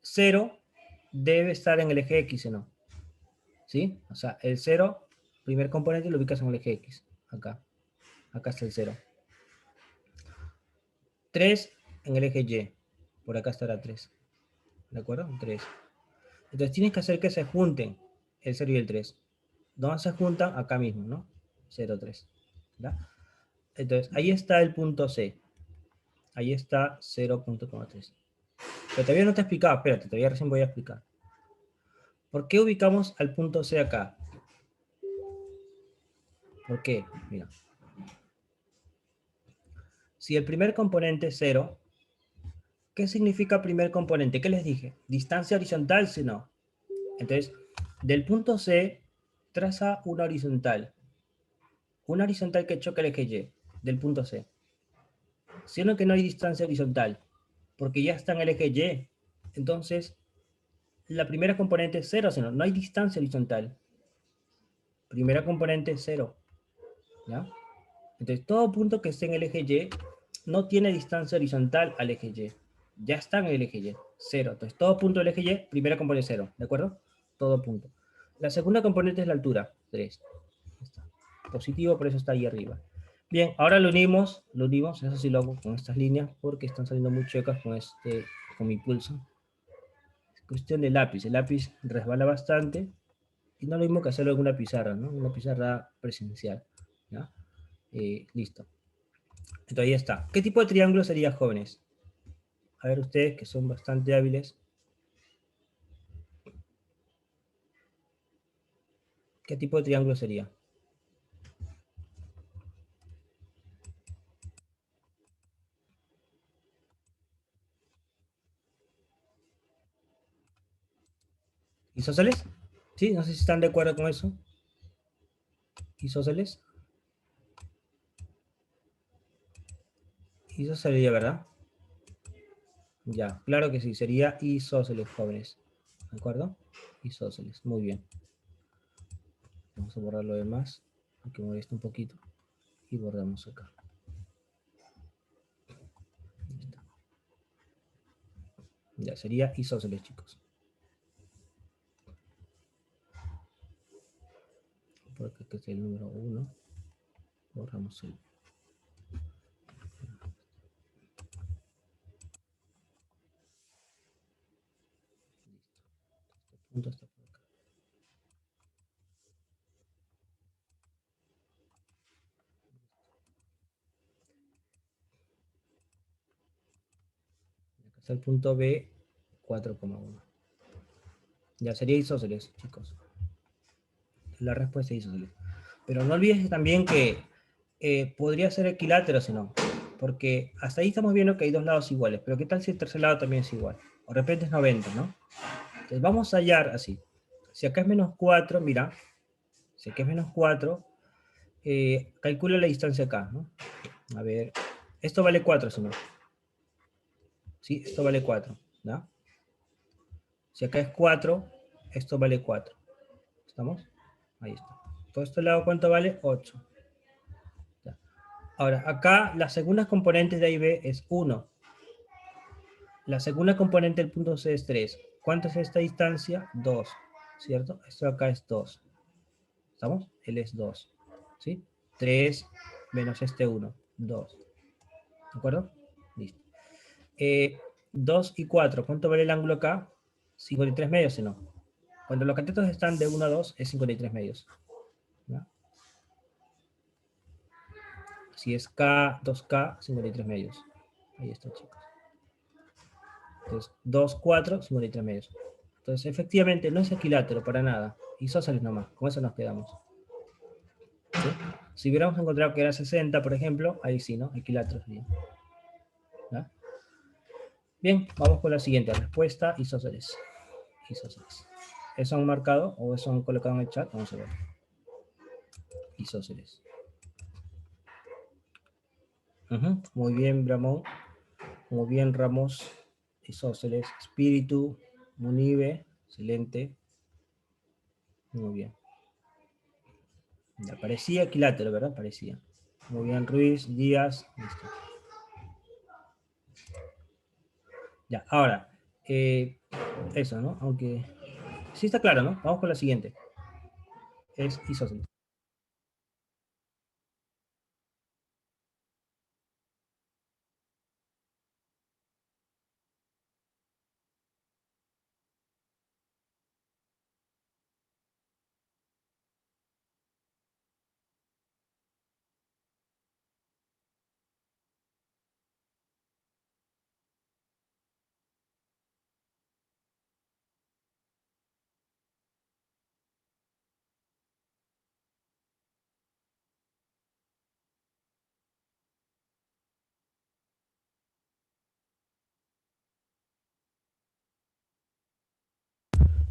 0 debe estar en el eje X, ¿no? ¿Sí? O sea, el 0, primer componente, lo ubicas en el eje X. Acá. Acá está el 0. 3 en el eje Y. Por acá estará 3. ¿De acuerdo? 3. Entonces tienes que hacer que se junten el 0 y el 3. ¿Dónde se juntan? Acá mismo, ¿no? 0, 3. ¿Ya? Entonces, ahí está el punto C. Ahí está 0.3. Pero todavía no te he explicado, espérate, todavía recién voy a explicar. ¿Por qué ubicamos al punto C acá? ¿Por qué? Mira. Si el primer componente es 0, ¿qué significa primer componente? ¿Qué les dije? Distancia horizontal, si no. Entonces, del punto C, traza una horizontal. Una horizontal que choque el eje Y, del punto C. Siendo que no hay distancia horizontal, porque ya está en el eje Y, entonces la primera componente es 0, no hay distancia horizontal. Primera componente es 0. ¿Ya? Entonces todo punto que esté en el eje Y no tiene distancia horizontal al eje Y. Ya está en el eje Y, 0. Entonces todo punto del eje Y, primera componente 0. ¿De acuerdo? Todo punto. La segunda componente es la altura, 3. Está. Positivo, por eso está ahí arriba. Bien, ahora lo unimos, eso sí lo hago con estas líneas porque están saliendo muy chuecas con mi pulso. Es cuestión de lápiz, el lápiz resbala bastante y no es lo mismo que hacerlo en una pizarra, ¿no? Una pizarra presencial, ¿ya? Listo. Entonces ahí está. ¿Qué tipo de triángulo sería, jóvenes? A ver ustedes que son bastante hábiles. ¿Qué tipo de triángulo sería? ¿Isósceles? ¿Sí? No sé si están de acuerdo con eso. ¿Isósceles? Eso sería, ¿verdad? Ya, claro que sí, sería isósceles, jóvenes. ¿De acuerdo? Isósceles, muy bien. Vamos a borrar lo demás, aunque molesta un poquito. Y borramos acá. Ya, sería isósceles, chicos. Porque este es el número 1. Borramos el... Este punto está por acá. Acá está el punto B, 4,1. Ya sería isósceles, chicos. La respuesta es isósceles. Pero no olvides también que podría ser equilátero, si no. Porque hasta ahí estamos viendo que hay dos lados iguales. Pero ¿qué tal si el tercer lado también es igual? O de repente es 90, ¿no? Entonces vamos a hallar así. Si acá es menos 4, mira. Si acá es menos 4, calcula la distancia acá, ¿no? A ver. Esto vale 4, si no. ¿Sí? Esto vale 4, ¿no? Si acá es 4, esto vale 4. ¿Estamos? Ahí está. Todo este lado, ¿cuánto vale? 8. Ya. Ahora, acá las segundas componentes de A y B es 1. La segunda componente del punto C es 3. ¿Cuánto es esta distancia? 2. ¿cierto? Esto de acá es 2. ¿Estamos? Él es 2. ¿Sí? 3 menos este 1. 2. ¿De acuerdo? Listo. 2 y 4. ¿Cuánto vale el ángulo acá? 53 medios, ¿o no? Cuando los catetos están de 1 a 2, es 53 medios. ¿Ya? Si es K, 2K, 53 medios. Ahí está, chicos. Entonces, 2, 4, 53 medios. Entonces, efectivamente, no es equilátero para nada. Isósceles nomás. Con eso nos quedamos. ¿Sí? Si hubiéramos encontrado que era 60, por ejemplo, ahí sí, ¿no? Equilátero sería. ¿Ya? Bien, vamos con la siguiente respuesta, isósceles. Isósceles. ¿Eso han marcado o eso han colocado en el chat? Vamos a ver. Isósceles. Muy bien, Bramón. Muy bien, Ramos. Isósceles. Espíritu. Munive. Excelente. Muy bien. Ya parecía equilátero, ¿verdad? Parecía. Muy bien, Ruiz, Díaz. Listo. Ya, ahora. Eso, ¿no? Aunque... Sí está claro, ¿no? Vamos con la siguiente. Es isósceles.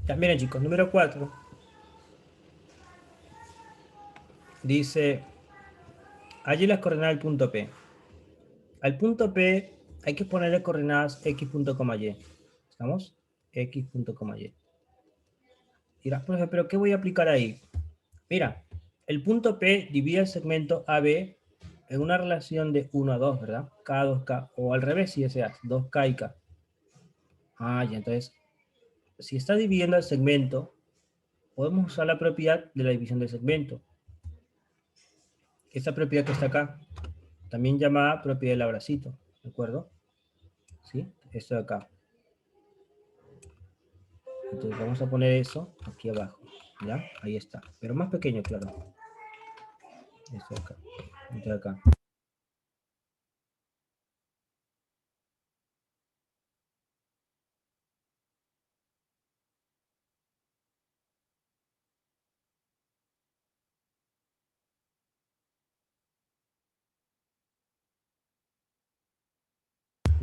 Ya, miren, chicos, número 4. Dice, allí las coordenadas del punto P. Al punto P hay que ponerle coordenadas x punto, y. ¿Estamos? X punto, y. Dirás, profe, ¿pero qué voy a aplicar ahí? Mira, el punto P divide el segmento AB en una relación de 1 a 2, ¿verdad? K, 2K, o al revés si deseas, 2K y K. Ah, ya, entonces, si está dividiendo el segmento, podemos usar la propiedad de la división del segmento. Esta propiedad que está acá, también llamada propiedad del abracito, ¿de acuerdo? ¿Sí? Esto de acá. Entonces vamos a poner eso aquí abajo, ¿ya? Ahí está, pero más pequeño, claro. Esto de acá, esto de acá.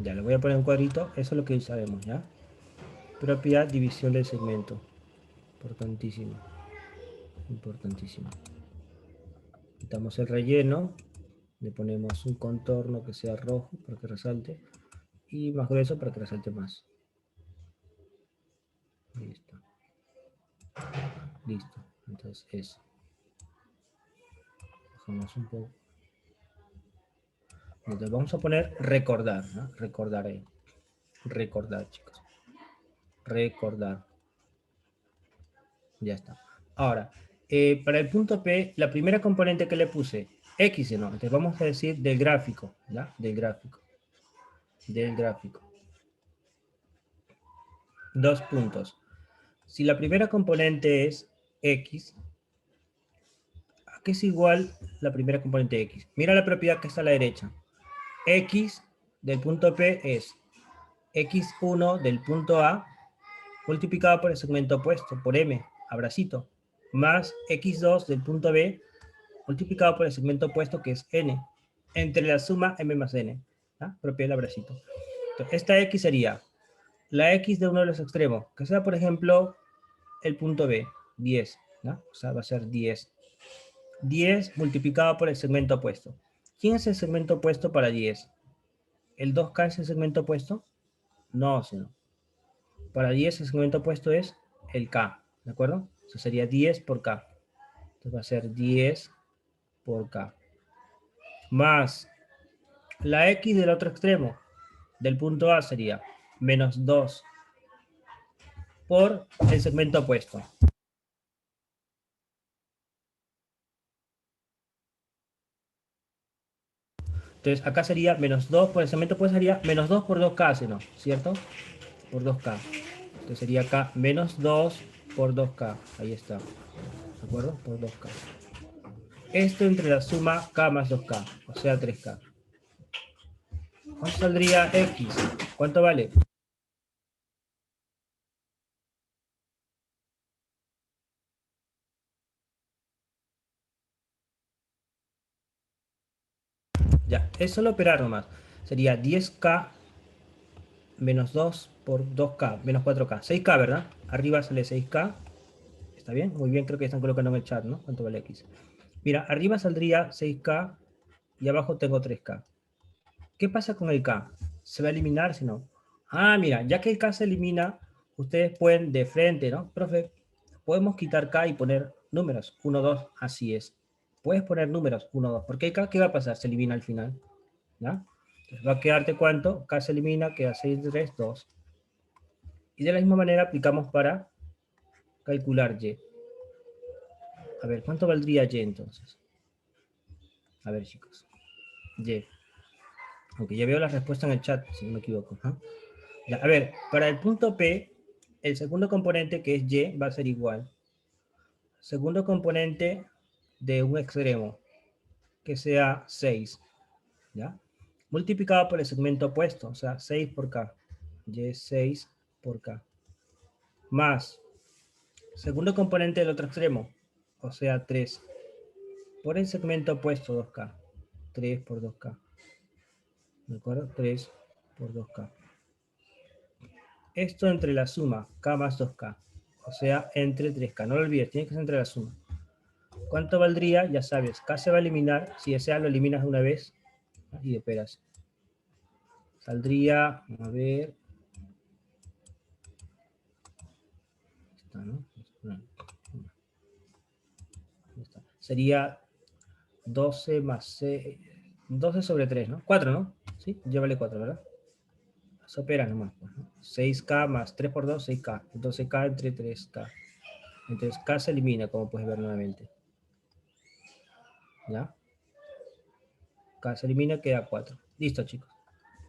Ya, le voy a poner un cuadrito, eso es lo que sabemos, ¿ya? Propiedad división del segmento. Importantísimo. Importantísimo. Quitamos el relleno, le ponemos un contorno que sea rojo para que resalte y más grueso para que resalte más. Listo. Listo. Entonces eso. Bajamos un poco. Entonces vamos a poner recordar, ¿no? Recordar ahí. Recordar, chicos. Recordar. Ya está. Ahora, para el punto P, la primera componente que le puse, X, ¿no? Entonces vamos a decir del gráfico, ¿ya? Del gráfico. Del gráfico. Dos puntos. Si la primera componente es X, ¿a qué es igual la primera componente X? Mira la propiedad que está a la derecha. X del punto P es X1 del punto A multiplicado por el segmento opuesto, por M, abracito, más X2 del punto B multiplicado por el segmento opuesto que es N, entre la suma M más N, ¿ah? Propiedad del abracito. Entonces, esta X sería la X de uno de los extremos, que sea por ejemplo el punto B, 10, ¿no? O sea, va a ser 10. 10 multiplicado por el segmento opuesto. ¿Quién es el segmento opuesto para 10? ¿El 2K es el segmento opuesto? No, sino. Para 10 el segmento opuesto es el K, ¿de acuerdo? Eso sería 10 por K. Entonces va a ser 10 por K. Más la X del otro extremo, del punto A sería menos 2 por el segmento opuesto. Entonces acá sería menos 2 por el segmento, pues sería menos 2 por 2K, ¿no? ¿Cierto? Por 2K. Entonces sería acá menos 2 por 2K. Ahí está. ¿De acuerdo? Por 2K. Esto entre la suma K más 2K, o sea 3K. ¿Cuánto saldría X? ¿Cuánto vale? Ya, es solo operar nomás. Sería 10K menos 2 por 2K, menos 4K. 6K, ¿verdad? Arriba sale 6K. ¿Está bien? Muy bien, creo que están colocando en el chat, ¿no? ¿Cuánto vale X? Mira, arriba saldría 6K y abajo tengo 3K. ¿Qué pasa con el K? ¿Se va a eliminar si no? Ah, mira, ya que el K se elimina, ustedes pueden de frente, ¿no? Profe, podemos quitar K y poner números. 1, 2, así es. Puedes poner números 1, 2. Porque el K, ¿qué va a pasar? Se elimina al final. ¿Ya? Entonces va a quedarte cuánto, K se elimina, queda 6, 3, 2. Y de la misma manera aplicamos para calcular Y. A ver, ¿cuánto valdría Y entonces? A ver, chicos. Y. Aunque ya veo la respuesta en el chat, si no me equivoco. ¿Ah? Ya, a ver, para el punto P, el segundo componente, que es Y, va a ser igual. Segundo componente de un extremo, que sea 6. ¿Ya? Multiplicado por el segmento opuesto, o sea, 6 por K. Y 6 por K. Más segundo componente del otro extremo, o sea, 3 por el segmento opuesto, 2K. 3 por 2K. ¿De acuerdo? 3 por 2K. Esto entre la suma, K más 2K. O sea, entre 3K. No lo olvides, tiene que ser entre la suma. ¿Cuánto valdría? Ya sabes, K se va a eliminar. Si deseas, lo eliminas de una vez y operas. Saldría, a ver. Está, ¿no? Está. Sería 12 más 6. 12 sobre 3, ¿no? 4, ¿no? Sí, ya vale 4, ¿verdad? Se opera nomás. Pues, ¿no? 6K más 3 por 2, 6K. Entonces K entre 3K. Entonces K se elimina, como puedes ver nuevamente. ¿Ya? K se elimina, queda 4. Listo, chicos.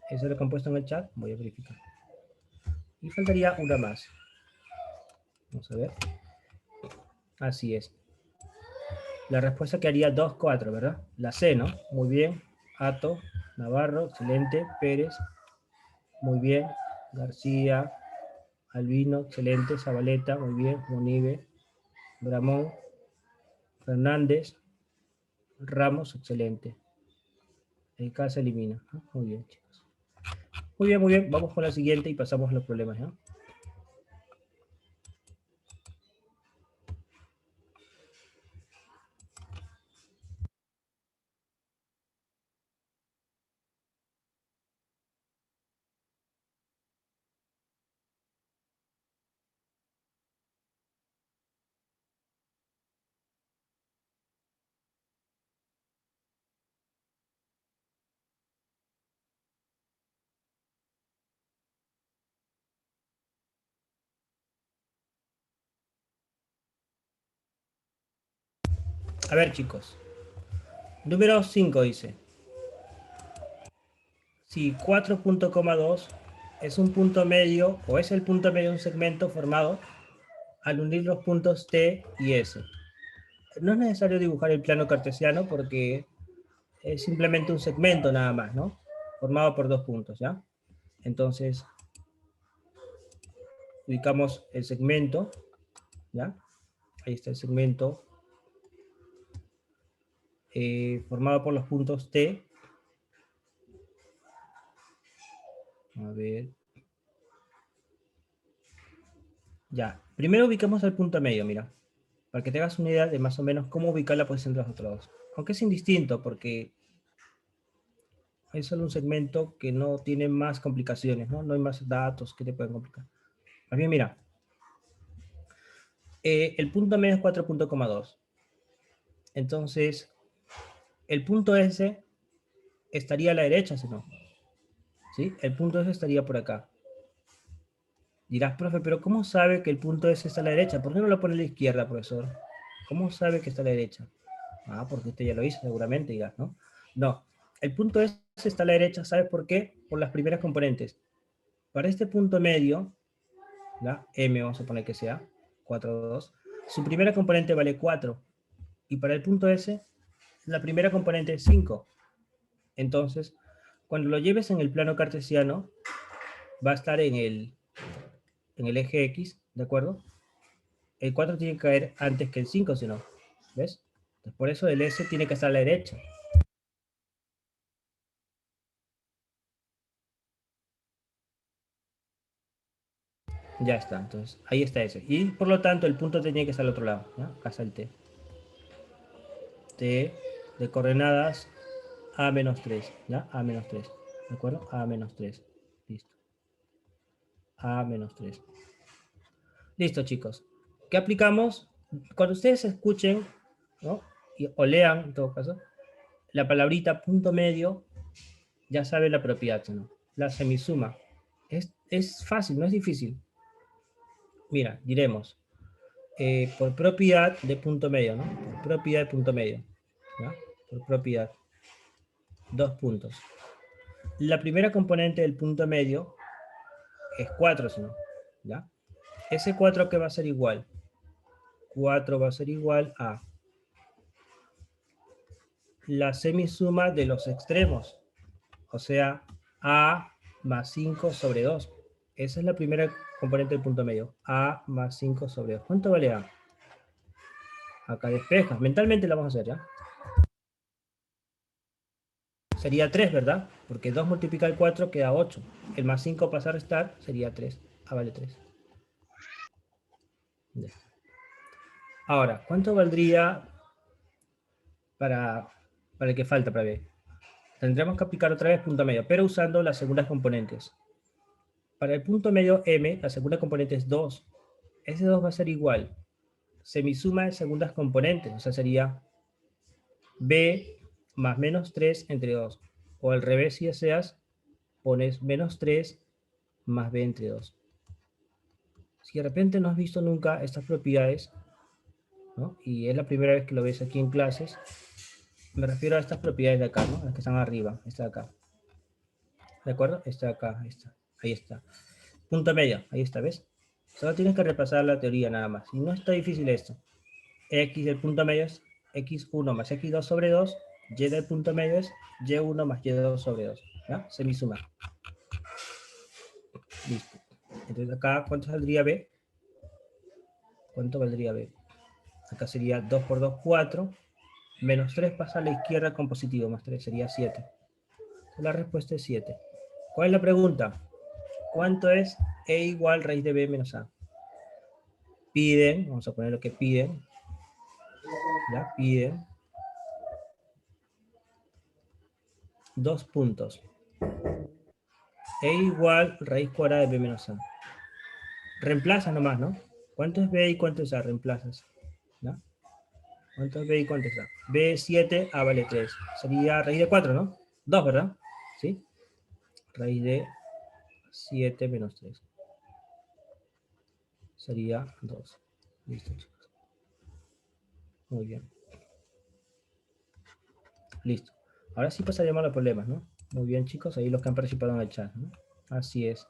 Eso lo que han puesto en el chat. Voy a verificar. Y faltaría una más. Vamos a ver. Así es. La respuesta quedaría 2, 4, ¿verdad? La C, ¿no? Muy bien. Ato, Navarro, excelente. Pérez, muy bien. García, Albino, excelente. Zabaleta, muy bien. Monive, Bramón, Fernández, Ramos, excelente. El K se elimina. Muy bien, chicos. Muy bien, muy bien. Vamos con la siguiente y pasamos a los problemas, ¿no? A ver, chicos. Número 5 dice. Si 4.2 es un punto medio o es el punto medio de un segmento formado al unir los puntos T y S. No es necesario dibujar el plano cartesiano porque es simplemente un segmento nada más, ¿no? Formado por dos puntos, ¿ya? Entonces, ubicamos el segmento, ¿ya? Ahí está el segmento formado por los puntos T. A ver. Ya. Primero ubicamos el punto medio, mira. Para que te hagas una idea de más o menos cómo ubicar la posición de los otros dos. Aunque es indistinto porque es solo un segmento que no tiene más complicaciones, ¿no? No hay más datos que te pueden complicar. Más bien, mira. El punto medio es 4.2. Entonces, el punto S estaría a la derecha, si no. ¿Sí? El punto S estaría por acá. Dirás, profe, pero ¿cómo sabe que el punto S está a la derecha? ¿Por qué no lo pone a la izquierda, profesor? ¿Cómo sabe que está a la derecha? Ah, porque usted ya lo hizo seguramente, dirás, ¿no? No. El punto S está a la derecha, ¿sabes por qué? Por las primeras componentes. Para este punto medio, ¿la? M vamos a poner que sea 4, 2, su primera componente vale 4. Y para el punto S, la primera componente es 5. Entonces, cuando lo lleves en el plano cartesiano, va a estar en el eje X, ¿de acuerdo? El 4 tiene que caer antes que el 5, si no. ¿Ves? Entonces, por eso el S tiene que estar a la derecha. Ya está, entonces ahí está ese. Y por lo tanto el punto tenía que estar al otro lado. ¿Ya? Acá está el T. T de coordenadas A menos 3. ¿Ya? A menos 3. ¿De acuerdo? A menos 3. Listo. A menos 3. Listo, chicos. ¿Qué aplicamos? Cuando ustedes escuchen, ¿no? O lean, en todo caso, la palabrita punto medio, ya saben la propiedad, ¿no? La semisuma. Es fácil, no es difícil. Mira, diremos, por propiedad de punto medio, ¿no? Por propiedad de punto medio. ¿Ya? Por propiedad. Dos puntos. La primera componente del punto medio es 4, ¿no? ¿Ya? Ese 4 que va a ser igual. 4 va a ser igual a la semisuma de los extremos. O sea, A más 5 sobre 2. Esa es la primera componente del punto medio. A más 5 sobre 2. ¿Cuánto vale A? Acá despejas. Mentalmente la vamos a hacer, ¿ya? Sería 3, ¿verdad? Porque 2 multiplica el 4 queda 8. El más 5 pasa a restar, sería 3. A vale 3. Ya. Ahora, ¿cuánto valdría para, para el que falta para B? Tendremos que aplicar otra vez punto medio, pero usando las segundas componentes. Para el punto medio M, la segunda componente es 2. Ese 2 va a ser igual. Semisuma de segundas componentes, o sea, sería B más menos 3 entre 2. O al revés, si deseas, pones menos 3 más B entre 2. Si de repente no has visto nunca estas propiedades, ¿no? Y es la primera vez que lo ves aquí en clases, me refiero a estas propiedades de acá, ¿no? Las que están arriba, esta de acá. ¿De acuerdo? Esta de acá, esta. Ahí está. Punto medio, ahí está, ¿ves? Solo tienes que repasar la teoría nada más. Y no está difícil esto. X del punto medio es x1 más x2 sobre 2. Y del punto medio es y1 más y2 sobre 2. ¿Ya? Semisuma. Listo. Entonces acá, ¿cuánto saldría B? ¿Cuánto valdría B? Acá sería 2 por 2, 4. Menos 3 pasa a la izquierda con positivo, más 3 sería 7. La respuesta es 7. ¿Cuál es la pregunta? ¿Cuánto es E igual raíz de B menos A? Piden, vamos a poner lo que piden, ¿ya? Piden 2 puntos. E igual raíz cuadrada de B menos A. Reemplaza nomás, ¿no? ¿Cuánto es B y cuánto es A? Reemplazas, ¿no? ¿Cuánto es B y cuánto es A? B es 7, A vale 3. Sería raíz de 4, ¿no? 2, ¿verdad? ¿Sí? Raíz de 7 menos 3. Sería 2. Listo, chicos. Muy bien. Listo. Ahora sí pasaríamos a los problemas, ¿no? Muy bien, chicos. Ahí los que han participado en el chat, ¿no? Así es.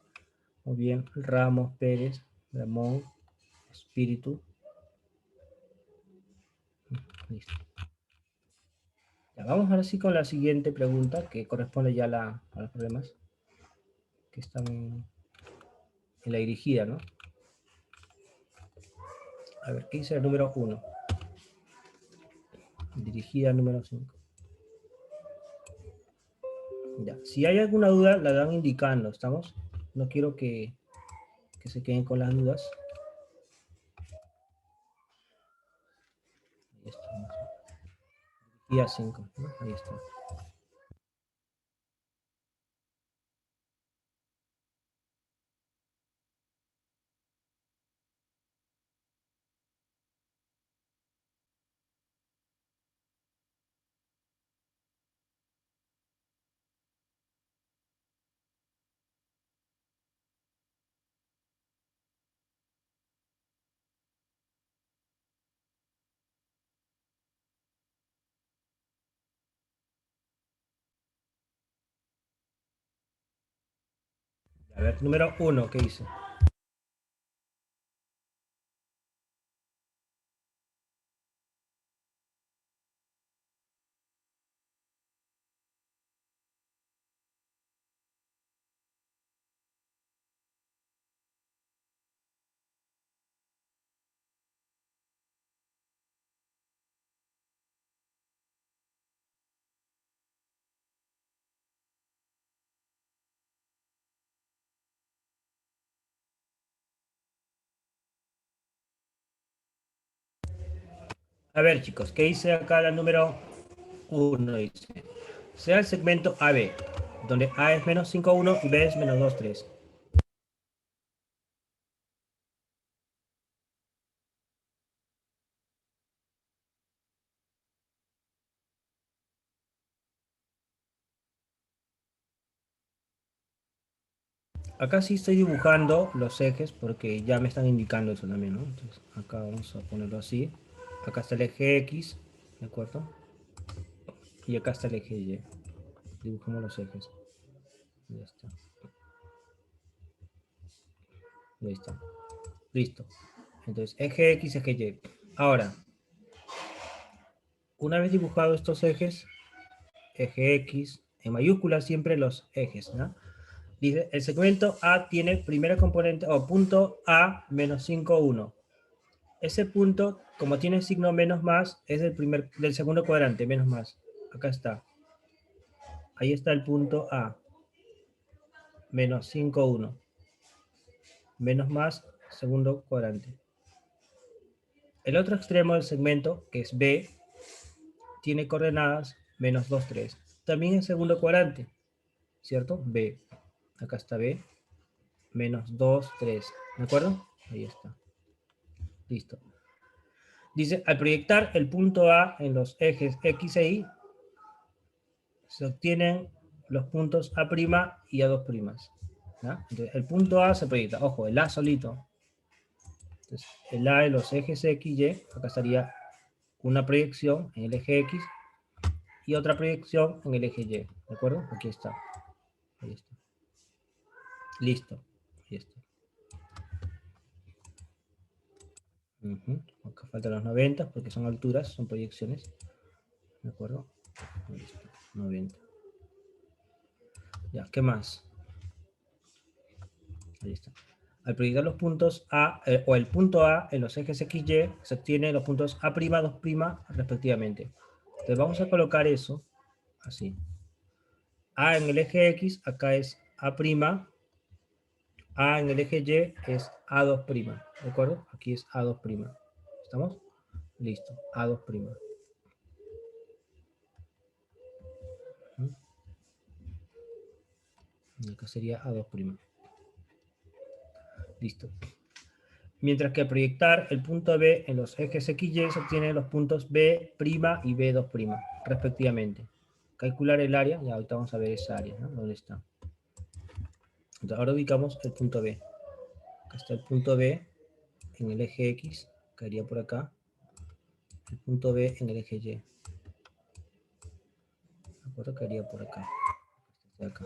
Muy bien. Ramos, Pérez, Ramón, Espíritu. Listo. Ya, vamos ahora sí con la siguiente pregunta que corresponde ya a los problemas que están en la dirigida, ¿no? A ver, ¿qué dice el número 1? Dirigida número 5. Ya, si hay alguna duda, la dan indicando, ¿estamos? No quiero que se queden con las dudas. Ahí está. Dirigida 5, ¿no? Ahí está. A ver, número 1, ¿qué dice? A ver, chicos, ¿qué dice acá la número 1? Dice, sea el segmento AB, donde A es menos 5,1 y B es menos 2,3. Acá sí estoy dibujando los ejes porque ya me están indicando eso también, ¿no? Entonces, acá vamos a ponerlo así. Acá está el eje X, ¿de acuerdo? Y acá está el eje Y. Dibujamos los ejes. Ya está. Ahí está. Listo. Entonces, eje X, eje Y. Ahora, una vez dibujados estos ejes, eje X, en mayúsculas siempre los ejes, ¿no? Dice, el segmento A tiene primera componente, o punto A menos 5,1. Ese punto, como tiene signo menos más, es del segundo cuadrante, menos más. Acá está. Ahí está el punto A, menos 5,1. Menos más, segundo cuadrante. El otro extremo del segmento, que es B, tiene coordenadas menos 2,3. También en segundo cuadrante, ¿cierto? B. Acá está B, menos 2,3. ¿De acuerdo? Ahí está. Listo. Dice, al proyectar el punto A en los ejes X e Y, se obtienen los puntos A' y A2'. ¿Ya? Entonces, el punto A se proyecta, ojo, el A solito. Entonces, el A de los ejes X y Y, acá estaría una proyección en el eje X y otra proyección en el eje Y. ¿De acuerdo? Aquí está. Ahí está. Listo. Ahí está. Acá faltan los 90 porque son alturas, son proyecciones. ¿De acuerdo? Ahí está. 90. Ya, ¿qué más? Ahí está. Al proyectar los puntos A, o el punto A en los ejes X, Y, se obtienen los puntos A', 2' respectivamente. Entonces vamos a colocar eso así. A en el eje X, acá es A', A en el eje Y es A2', ¿de acuerdo? Aquí es A2'. ¿Estamos? Listo, A2'. Y acá sería A2'. Listo. Mientras que al proyectar el punto B en los ejes X y se obtienen los puntos B' y B2', respectivamente. Calcular el área, y ahorita vamos a ver esa área, ¿no? ¿Dónde está? Entonces, ahora ubicamos el punto B. Acá está el punto B en el eje X, caería por acá. El punto B en el eje Y. ¿De acuerdo? Caería por acá. De acá.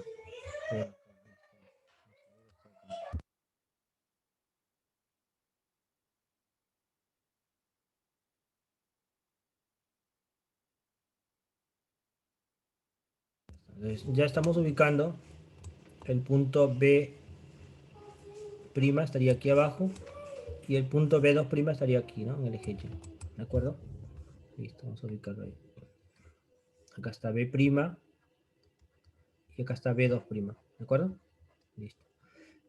Entonces, ya estamos ubicando el punto B' estaría aquí abajo y el punto B2' estaría aquí, ¿no? En el eje Y. ¿De acuerdo? Listo, vamos a ubicarlo ahí. Acá está B' y acá está B2'. ¿De acuerdo? Listo.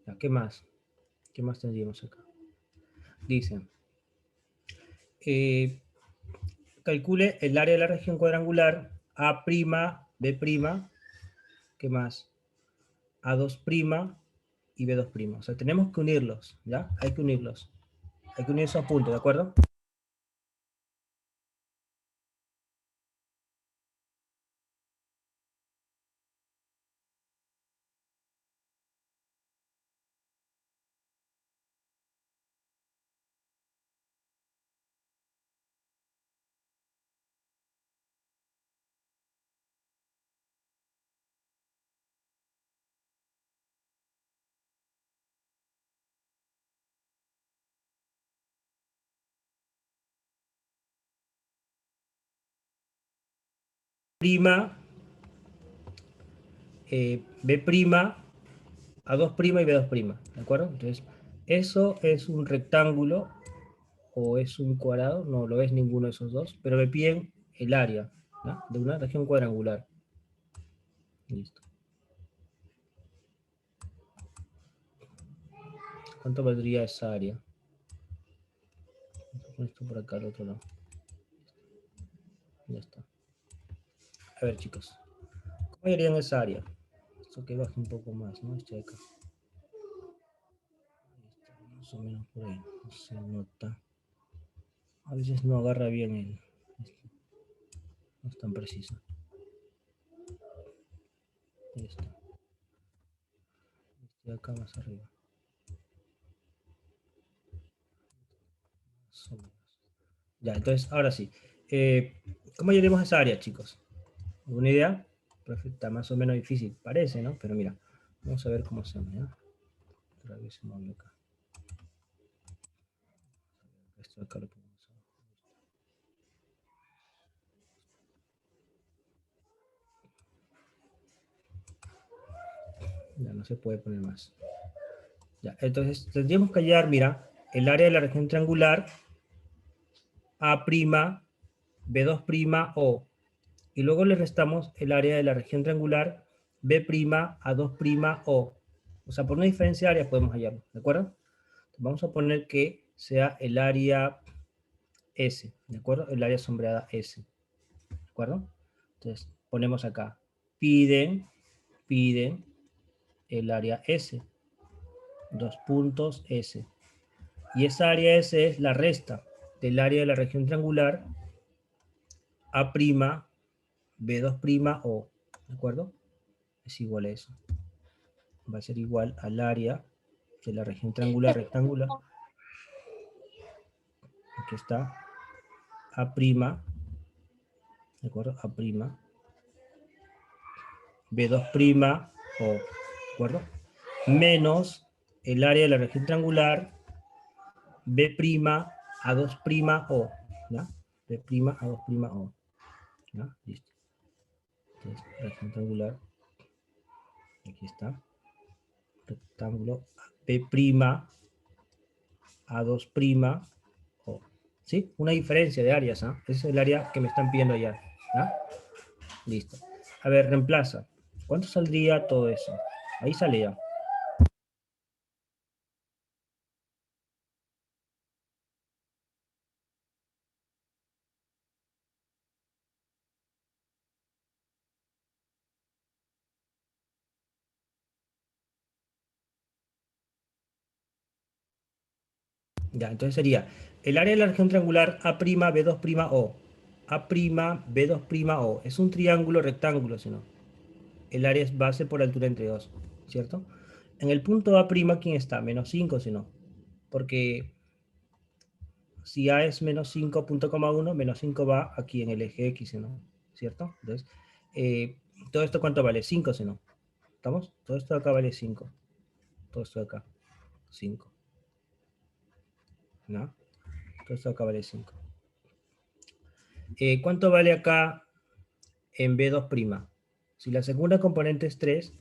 Ya, ¿qué más? ¿Qué más tendríamos acá? Dice, eh, calcule el área de la región cuadrangular A', B', ¿qué más? A2' y B2'. O sea, tenemos que unirlos, ¿ya? Hay que unirlos. Hay que unir esos puntos, ¿de acuerdo? B' A 2' y B2', ¿de acuerdo? Entonces, eso es un rectángulo o es un cuadrado, no lo es ninguno de esos dos, pero me piden el área, ¿no?, de una región cuadrangular. Listo. ¿Cuánto valdría esa área? Esto por acá al otro lado. Ya está. A ver, chicos, ¿cómo harían esa área? Esto que baje un poco más, ¿no? Este de acá. Más o menos por ahí. No se nota. A veces no agarra bien el. No es tan preciso. Ahí está. Este de acá más arriba. Más o menos. Ya, entonces, ahora sí. ¿Cómo llegaremos a esa área, chicos? ¿Alguna idea? Perfecta, más o menos difícil. Parece, ¿no? Pero mira, vamos a ver cómo se llama, ¿ya? Otra vez se mueve acá. Esto acá lo podemos hacer. Ya no se puede poner más. Ya, entonces tendríamos que hallar, mira, el área de la región triangular A', B2', O. Y luego le restamos el área de la región triangular B', A2', O. O sea, por una diferencia de áreas podemos hallarlo, ¿de acuerdo? Vamos a poner que sea el área S, ¿de acuerdo? El área sombreada S, ¿de acuerdo? Entonces, ponemos acá, piden el área S, dos puntos S. Y esa área S es la resta del área de la región triangular A', B2', O, ¿de acuerdo? Es igual a eso. Va a ser igual al área de la región triangular rectangular. Aquí está A', ¿de acuerdo? A', B2', O, ¿de acuerdo? Menos el área de la región triangular B', A2', O, ¿ya? B', A2', O, ¿ya? Listo. Entonces, región triangular, aquí está, rectángulo B', A2', O. ¿Sí? Una diferencia de áreas, ¿ah? Ese es el área que me están pidiendo allá, ¿ya? Listo. A ver, reemplaza. ¿Cuánto saldría todo eso? Ahí sale ya. Ya, entonces sería el área de la región triangular A', B2', O. A', B2', O. Es un triángulo rectángulo, si no. El área es base por altura entre dos, ¿cierto? En el punto A', ¿quién está? -5, si no. Porque si A es -5.1, -5 va aquí en el eje X, ¿no? ¿Cierto? Entonces, ¿todo esto cuánto vale? 5, si no. ¿Estamos? Todo esto de acá vale 5. Todo esto de acá, 5. ¿No? Todo esto de acá vale 5. ¿Cuánto vale acá en B2'? Si la segunda componente es 3,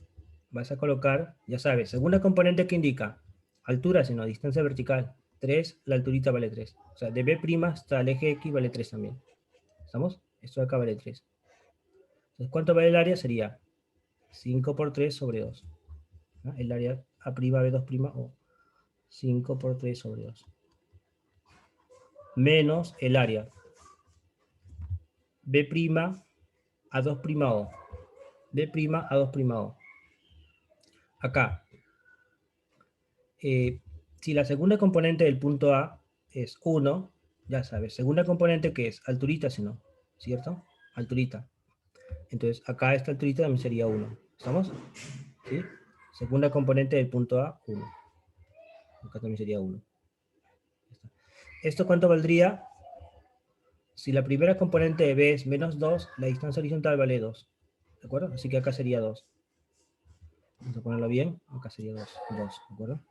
vas a colocar, ya sabes, segunda componente que indica altura, sino distancia vertical. 3, la alturita vale 3. O sea, de B' hasta el eje X vale 3 también. ¿Estamos? Esto de acá vale 3. Entonces, ¿cuánto vale el área? Sería 5 por 3 sobre 2. ¿No? El área A', B2', o 5 por 3 sobre 2. Menos el área B', A2', O. B', A2', O. Acá, si la segunda componente del punto A es 1, ya sabes, segunda componente que es alturita, si no, ¿cierto? Alturita. Entonces, acá esta alturita también sería 1. ¿Estamos? ¿Sí? Segunda componente del punto A, 1. Acá también sería 1. ¿Esto cuánto valdría? Si la primera componente de B es -2, la distancia horizontal vale 2. ¿De acuerdo? Así que acá sería 2. Vamos a ponerlo bien. Acá sería 2. 2, ¿de acuerdo?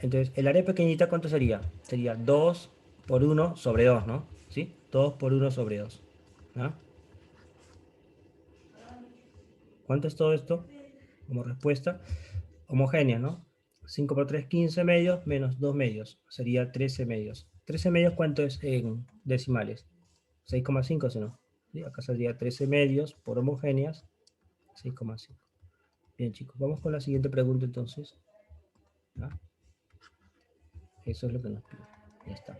Entonces, el área pequeñita, ¿cuánto sería? Sería 2 por 1 sobre 2, ¿no? ¿Sí? 2 por 1 sobre 2. ¿Ah? ¿Cuánto es todo esto? Como respuesta, homogénea, ¿no? 5 por 3, 15 medios, menos 2 medios. Sería 13 medios. 13 medios, ¿cuánto es en decimales? 6,5, ¿sí no? ¿Sí? Acá saldría 13 medios por homogéneas, 6,5. Bien, chicos, vamos con la siguiente pregunta entonces. ¿Ah? Eso es lo que nos pide. Ya está.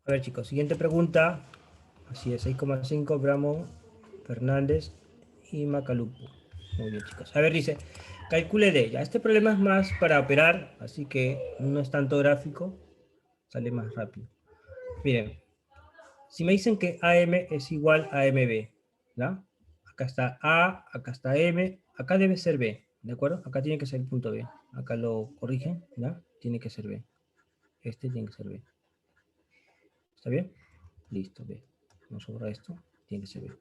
A ver, chicos, siguiente pregunta. Así es, 6,5, Bramo, Fernández y Macalupo. Muy bien, chicos. A ver, dice, calcule de ella. Este problema es más para operar, así que no es tanto gráfico, sale más rápido. Miren, si me dicen que AM es igual a MB, ¿ya? Acá está A, acá está M, acá debe ser B, ¿de acuerdo? Acá tiene que ser el punto B. Acá lo corrigen, ¿ya? Tiene que ser B. Este tiene que ser B. ¿Está bien? Listo, B. No sobra esto, tiene que ser B.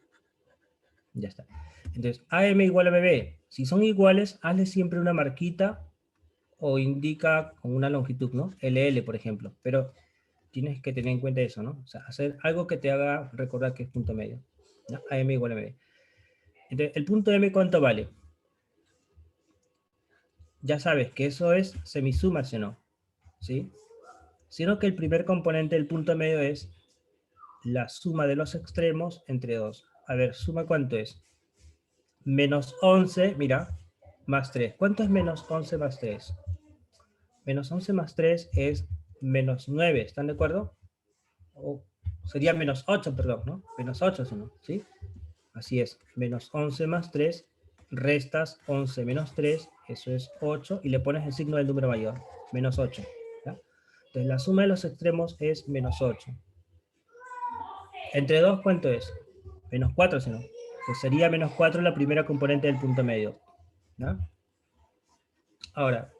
Ya está. Entonces, AM igual a BB. Si son iguales, hazle siempre una marquita o indica con una longitud, ¿no? LL, por ejemplo. Pero tienes que tener en cuenta eso, ¿no? O sea, hacer algo que te haga recordar que es punto medio. ¿No? AM igual a BB. Entonces, el punto M, ¿cuánto vale? Ya sabes que eso es semisuma, ¿sí o no? ¿Sí? Sino que el primer componente del punto medio es la suma de los extremos entre 2. A ver, ¿suma cuánto es? Menos 11, mira, más 3. ¿Cuánto es menos 11 más 3? Menos 11 más 3 es menos 9, ¿están de acuerdo? O sería menos 8, perdón, ¿no? Menos 8, ¿sí? Así es, menos 11 más 3, restas 11 menos 3, eso es 8, y le pones el signo del número mayor, menos 8. ¿Ya? Entonces la suma de los extremos es menos 8. Entre 2, ¿cuánto es? Menos 4, ¿sí no? Pues sería menos 4 la primera componente del punto medio. ¿Ya? Ahora,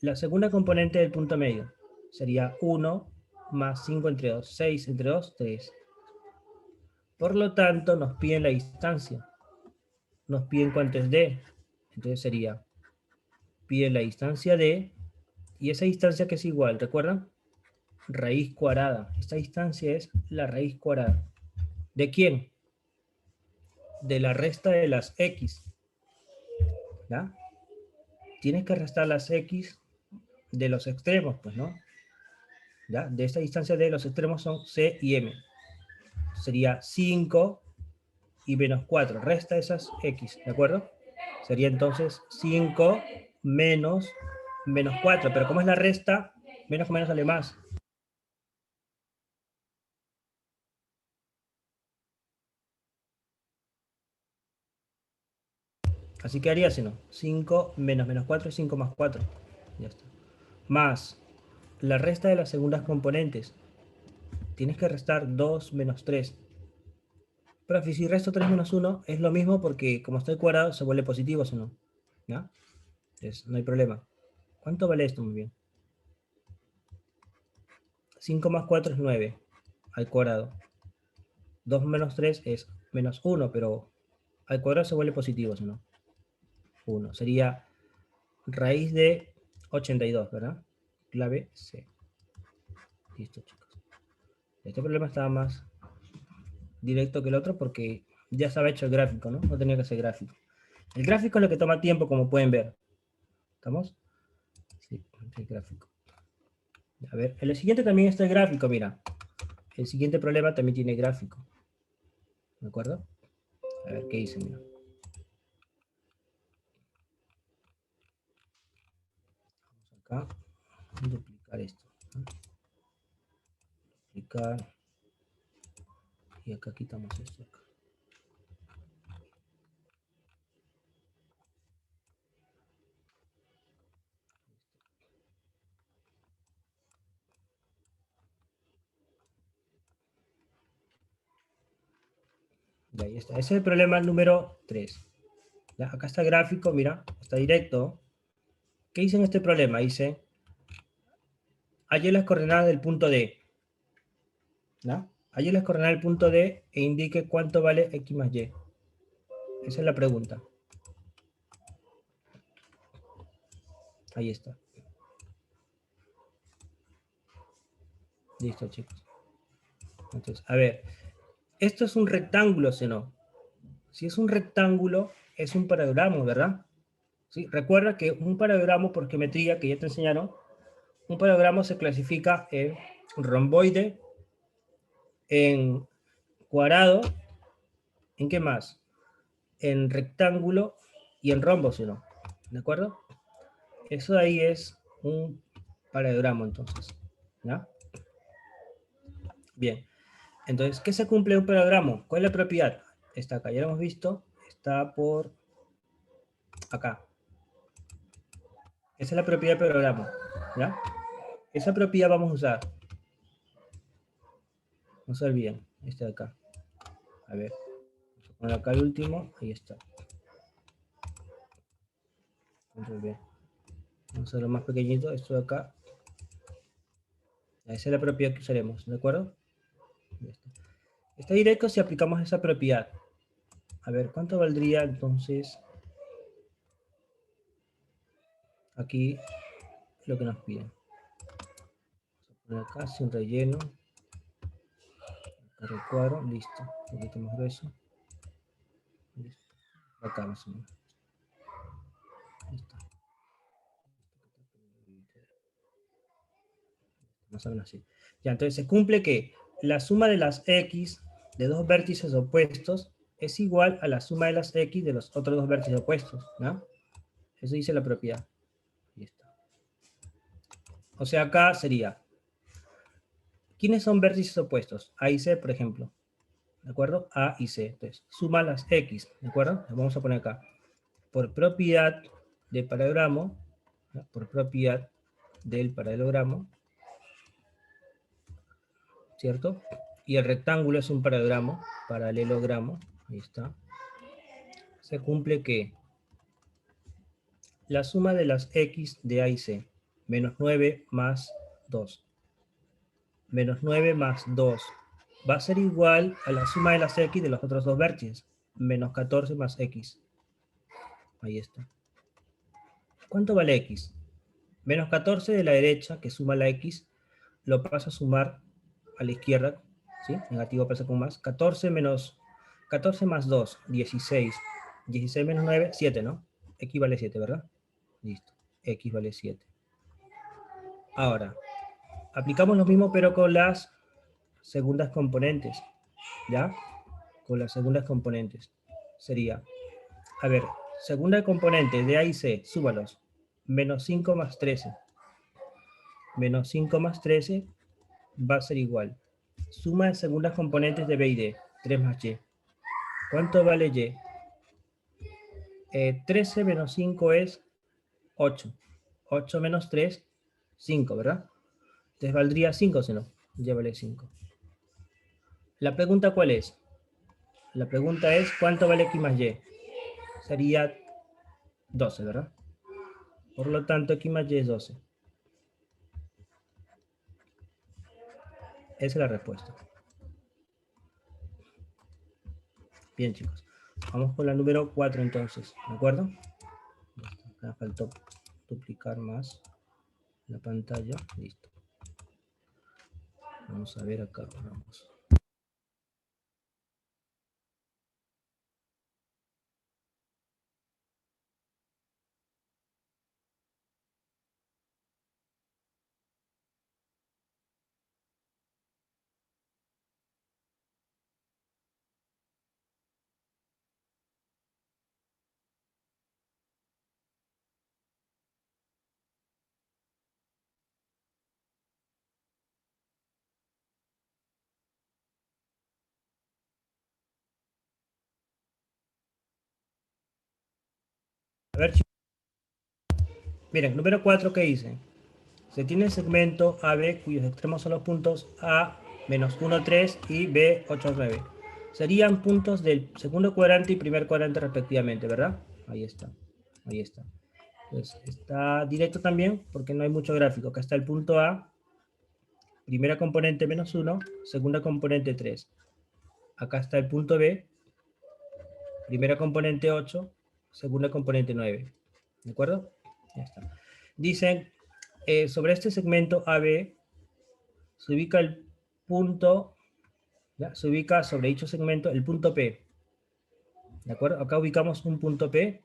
la segunda componente del punto medio sería 1 más 5 entre 2, 6 entre 2, 3. Por lo tanto, nos piden la distancia. Nos piden cuánto es d. Entonces sería, piden la distancia d, y esa distancia que es igual, ¿recuerdan? Raíz cuadrada. Esta distancia es la raíz cuadrada. ¿De quién? De la resta de las x. ¿Ya? Tienes que restar las x de los extremos, pues, ¿no? ¿Ya? De esta distancia de los extremos son c y m. Sería 5 y menos 4. Resta esas x, ¿de acuerdo? Sería entonces 5 menos 4. Pero como es la resta, menos con menos sale más. Así que haría, si no, 5 menos 4 es 5 más 4. Ya está. Más la resta de las segundas componentes. Tienes que restar 2 menos 3. Pero si resto 3 menos 1 es lo mismo porque como está al cuadrado se vuelve positivo, si no. ¿Ya? Entonces no hay problema. ¿Cuánto vale esto? Muy bien. 5 más 4 es 9 al cuadrado. 2 menos 3 es menos 1, pero al cuadrado se vuelve positivo, si no. 1. Sería raíz de 82, ¿verdad? Clave C. Listo, chicos. Este problema estaba más directo que el otro porque ya estaba hecho el gráfico, ¿no? No tenía que ser gráfico. El gráfico es lo que toma tiempo, como pueden ver. ¿Estamos? Sí, el gráfico. A ver, el siguiente también está el gráfico, mira. El siguiente problema también tiene gráfico. ¿De acuerdo? A ver, ¿qué dice? Mira. acá, duplicar esto, ¿no? Duplicar, y acá quitamos esto acá. Y ahí está. Ese es el problema número 3. ¿Ya? Acá está el gráfico, mira, está directo. ¿Qué hice en este problema? Dice, hallé las coordenadas del punto D. ¿Ya? Hallé las coordenadas del punto D e indique cuánto vale X más Y. Esa es la pregunta. Ahí está. Listo, chicos. Entonces, a ver, esto es un rectángulo, ¿sí o no? Si es un rectángulo, es un paralelogramo, ¿verdad? ¿Sí? Recuerda que un paralelogramo por geometría, que ya te enseñaron, un paralelogramo se clasifica en romboide, en cuadrado, ¿en qué más? En rectángulo y en rombo, ¿sí o no? ¿De acuerdo? Eso de ahí es un paralelogramo, entonces. ¿Ya? Bien. Entonces, ¿qué se cumple en un paralelogramo? ¿Cuál es la propiedad? Está acá, ya lo hemos visto. Está por acá. Esa es la propiedad del paralelogramo. ¿Ya? Esa propiedad vamos a usar. No se olviden. Este de acá. A ver. Vamos a poner acá el último. Ahí está. Control B. Vamos a hacerlo más pequeñito. Esto de acá. Esa es la propiedad que usaremos. ¿De acuerdo? Está directo si aplicamos esa propiedad. A ver, ¿cuánto valdría entonces aquí lo que nos piden? Vamos a poner acá sin relleno. Acá el cuadro, listo. Un poquito más grueso. Listo. Acá más o menos. Listo. Más o menos así. Ya, entonces se cumple que la suma de las x de dos vértices opuestos es igual a la suma de las x de los otros dos vértices opuestos, ¿no? Eso dice la propiedad. Ahí está. O sea, acá sería, ¿quiénes son vértices opuestos? A y C, por ejemplo. ¿De acuerdo? A y C. Entonces, suma las X, ¿de acuerdo? Las vamos a poner acá. Por propiedad de paralelogramo, ¿no? Por propiedad del paralelogramo, ¿cierto? Y el rectángulo es un paralelogramo, ahí está. Se cumple que la suma de las X de A y C, menos 9 más 2, menos 9 más 2, va a ser igual a la suma de las X de los otros dos vértices, menos 14 más X. Ahí está. ¿Cuánto vale X? Menos 14 de la derecha, que suma la X, lo paso a sumar a la izquierda, ¿sí? Negativo pasa con más. 14 más 2, 16. 16 menos 9, 7, ¿no? X vale 7, ¿verdad? Listo. X vale 7. Ahora, aplicamos lo mismo, pero con las segundas componentes, ¿ya? Con las segundas componentes. Sería, a ver, segunda componente de A y C, súmalos. Menos 5 más 13. Menos 5 más 13 va a ser igual. Suma de segundas componentes de B y D. 3 más Y. ¿Cuánto vale Y? 13 menos 5 es 8. 8 menos 3, 5, ¿verdad? Entonces valdría 5, si no. Y vale 5. La pregunta, ¿cuál es? La pregunta es, ¿cuánto vale X más Y? Sería 12, ¿verdad? Por lo tanto, X más Y es 12. Esa es la respuesta. Bien, chicos. Vamos con la número 4 entonces, ¿de acuerdo? Acá faltó duplicar más la pantalla. Listo. Vamos a ver acá. Vamos. Miren, número 4, ¿qué dice? Se tiene el segmento AB cuyos extremos son los puntos A menos 1, 3 y B, 8, 9. Serían puntos del segundo cuadrante y primer cuadrante respectivamente, ¿verdad? Ahí está. Ahí está. Pues está directo también porque no hay mucho gráfico. Acá está el punto A, primera componente menos 1, segunda componente 3. Acá está el punto B, primera componente 8, segunda componente 9. ¿De acuerdo? Ya está. Dicen, sobre este segmento AB se ubica el punto, ¿ya? Se ubica sobre dicho segmento el punto P. ¿De acuerdo? Acá ubicamos un punto P,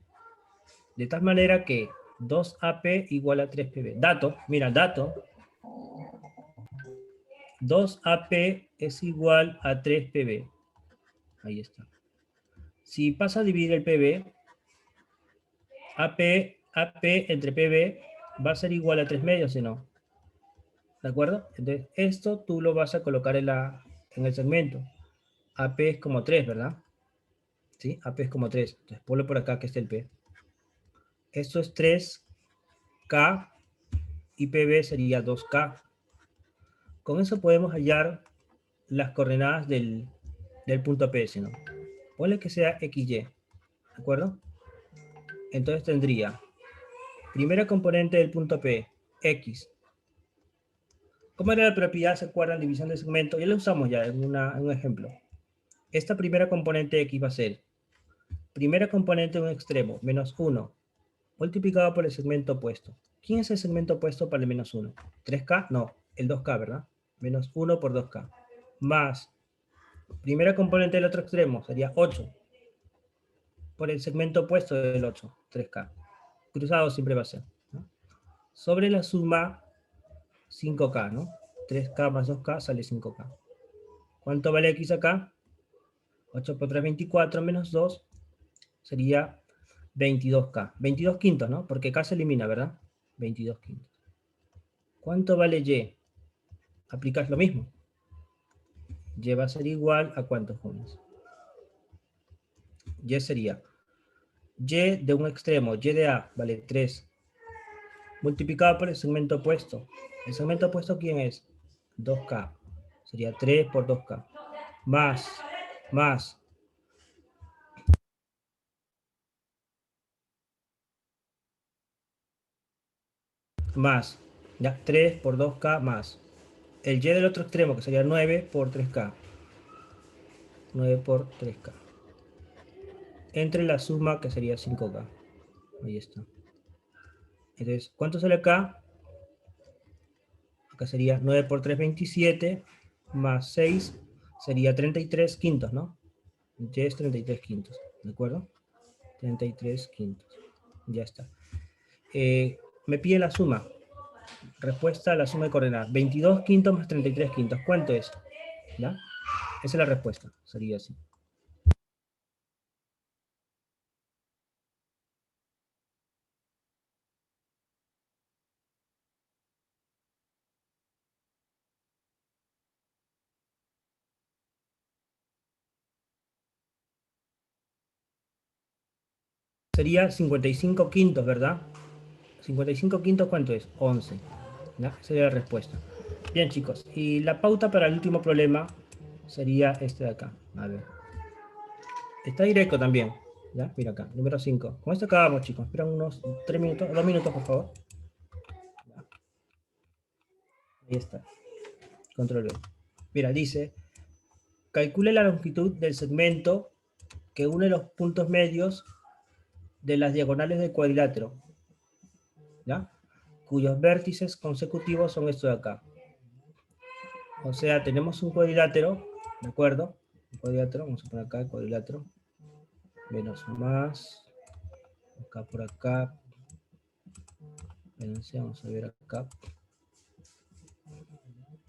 de tal manera que 2AP igual a 3PB. Dato, mira, dato, 2AP es igual a 3PB. Ahí está. Si pasa a dividir el PB, AP entre PB va a ser igual a 3 medios, si no. ¿De acuerdo? Entonces, esto tú lo vas a colocar en el segmento. AP es como 3, ¿verdad? ¿Sí? AP es como 3. Entonces, ponlo por acá que está el P. Esto es 3K y PB sería 2K. Con eso podemos hallar las coordenadas del punto P, ¿no? Ponle que sea XY, ¿de acuerdo? Entonces tendría primera componente del punto P, X. ¿Cómo era la propiedad? ¿Se acuerdan? División de segmento. Ya lo usamos ya en un ejemplo. Esta primera componente X va a ser primera componente de un extremo, menos 1, multiplicado por el segmento opuesto. ¿Quién es el segmento opuesto para el menos 1? ¿3K? No, el 2K, ¿verdad? Menos 1 por 2K. Más primera componente del otro extremo sería 8 por el segmento opuesto del 8, 3K. Cruzado siempre va a ser, ¿no? Sobre la suma 5K, ¿no? 3K más 2K sale 5K. ¿Cuánto vale X acá? 8 por 3, 24, menos 2 sería 22K. 22 quintos, ¿no? Porque K se elimina, ¿verdad? 22 quintos. ¿Cuánto vale Y? Aplicas lo mismo. Y va a ser igual a ¿cuántos, jóvenes? Y sería Y de un extremo, Y de A, vale 3, multiplicado por el segmento opuesto. ¿El segmento opuesto quién es? 2K. Sería 3 por 2K. Más, más. Ya, 3 por 2K más. El Y del otro extremo, que sería 9 por 3K. 9 por 3K. Entre la suma, que sería 5K. Ahí está. Entonces, ¿cuánto sale acá? Acá sería 9 por 3, 27, más 6, sería 33 quintos, ¿no? Y es 33 quintos, ¿de acuerdo? 33 quintos. Ya está. Me pide la suma. Respuesta a la suma de coordenadas. 22 quintos más 33 quintos. ¿Cuánto es? ¿Ya? Esa es la respuesta. Sería así. Sería 55 quintos, ¿verdad? 55 quintos, ¿cuánto es? 11. ¿Ya? Esa sería la respuesta. Bien, chicos. Y la pauta para el último problema sería este de acá. A ver. Está directo también. ¿Ya? Mira acá. Número 5. Con esto acabamos, chicos. Esperan unos 3 minutos, 2 minutos, por favor. ¿Ya? Ahí está. Control B. Mira, dice, calcule la longitud del segmento que une los puntos medios de las diagonales del cuadrilátero, ¿ya? Cuyos vértices consecutivos son estos de acá. O sea, tenemos un cuadrilátero, ¿de acuerdo? Un cuadrilátero, vamos a poner acá el cuadrilátero. Menos más, acá por acá. Espérense, vamos a ver acá.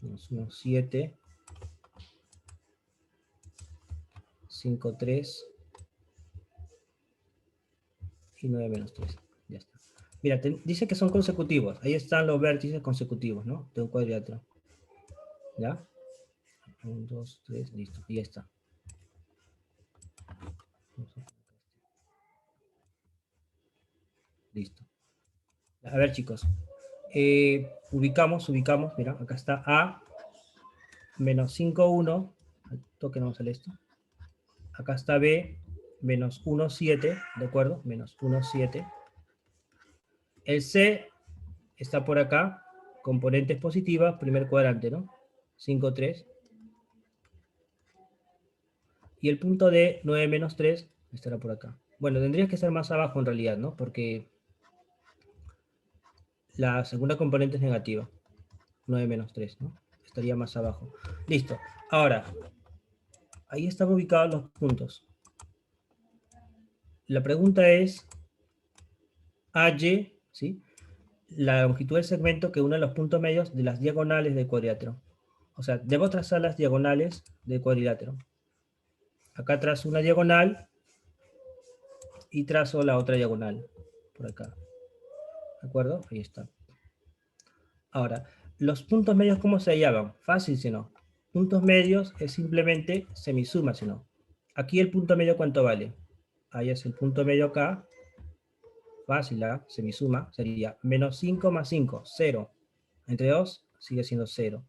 Menos 1, 7. 5, 3. Y 9 menos 3. Ya está. Mira, dice que son consecutivos. Ahí están los vértices consecutivos, ¿no? De un cuadrilátero. ¿Ya? 1, 2, 3, listo. Y ya está. Listo. A ver, chicos. Ubicamos, mira, acá está A menos 5, 1. Al toque no sale esto. Acá está B menos 1, 7, ¿de acuerdo? Menos 1, 7. El C está por acá, componentes positivas, primer cuadrante, ¿no? 5, 3. Y el punto D, 9 menos 3, estará por acá. Bueno, tendría que ser más abajo en realidad, ¿no? Porque la segunda componente es negativa. 9 menos 3, ¿no? Estaría más abajo. Listo. Ahora, ahí están ubicados los puntos. La pregunta es, AY, ¿sí? La longitud del segmento que une los puntos medios de las diagonales del cuadrilátero. O sea, debo trazar las diagonales del cuadrilátero. Acá trazo una diagonal y trazo la otra diagonal. Por acá. ¿De acuerdo? Ahí está. Ahora, los puntos medios, ¿cómo se llaman? Fácil, si no. Puntos medios es simplemente semisuma, si no. Aquí el punto medio, ¿cuánto vale? Ahí es el punto medio acá. Fácil, ¿eh? Semisuma. Sería menos 5 más 5, 0. Entre 2 sigue siendo 0.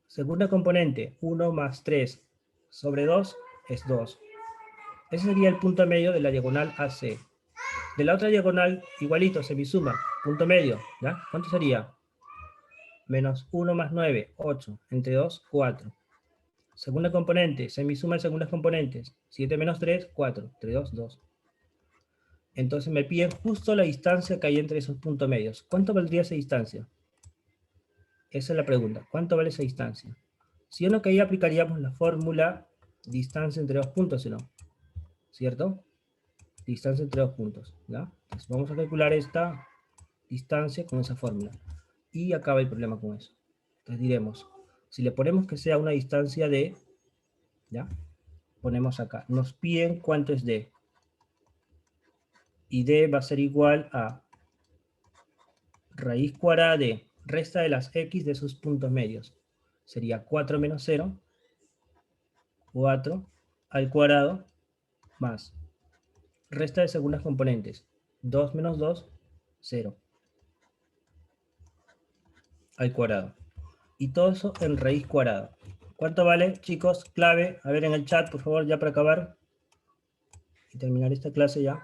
Segunda componente, 1 más 3 sobre 2 es 2. Ese sería el punto medio de la diagonal AC. De la otra diagonal, igualito, semisuma. Punto medio, ¿ya? ¿Cuánto sería? Menos 1 más 9, 8. Entre 2, 4. Segunda componente, semisuma de segundas componentes. 7 menos 3, 4. Entre 2, 2. Entonces me piden justo la distancia que hay entre esos puntos medios. ¿Cuánto valdría esa distancia? Esa es la pregunta. ¿Cuánto vale esa distancia? Si o no, que ahí aplicaríamos la fórmula distancia entre dos puntos, ¿o no? ¿Cierto? Distancia entre dos puntos, ¿ya? Entonces vamos a calcular esta distancia con esa fórmula. Y acaba el problema con eso. Entonces diremos, si le ponemos que sea una distancia de, ¿ya? Ponemos acá. Nos piden cuánto es D. Y D va a ser igual a raíz cuadrada de resta de las X de sus puntos medios. Sería 4 menos 0, 4 al cuadrado, más resta de segundas componentes. 2 menos 2, 0 al cuadrado. Y todo eso en raíz cuadrada. ¿Cuánto vale, chicos? Clave. A ver en el chat, por favor, ya para acabar. Y terminar esta clase ya.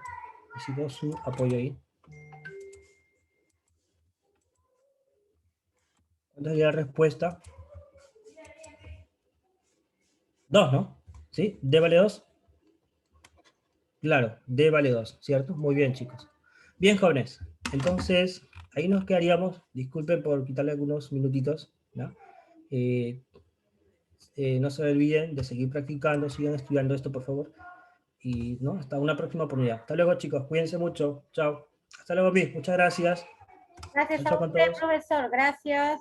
Necesito su apoyo ahí. ¿Cuánto sería la respuesta? 2, ¿no? ¿Sí? ¿D vale 2? Claro, D vale 2, ¿cierto? Muy bien, chicos. Bien, jóvenes. Entonces, ahí nos quedaríamos. Disculpen por quitarle algunos minutitos, ¿no? No se olviden de seguir practicando, sigan estudiando esto, por favor. Y, ¿no? Hasta una próxima oportunidad. Hasta luego, chicos. Cuídense mucho. Chao. Hasta luego, Miss. Muchas gracias. Gracias Chao a con usted, todos. profesor. Gracias.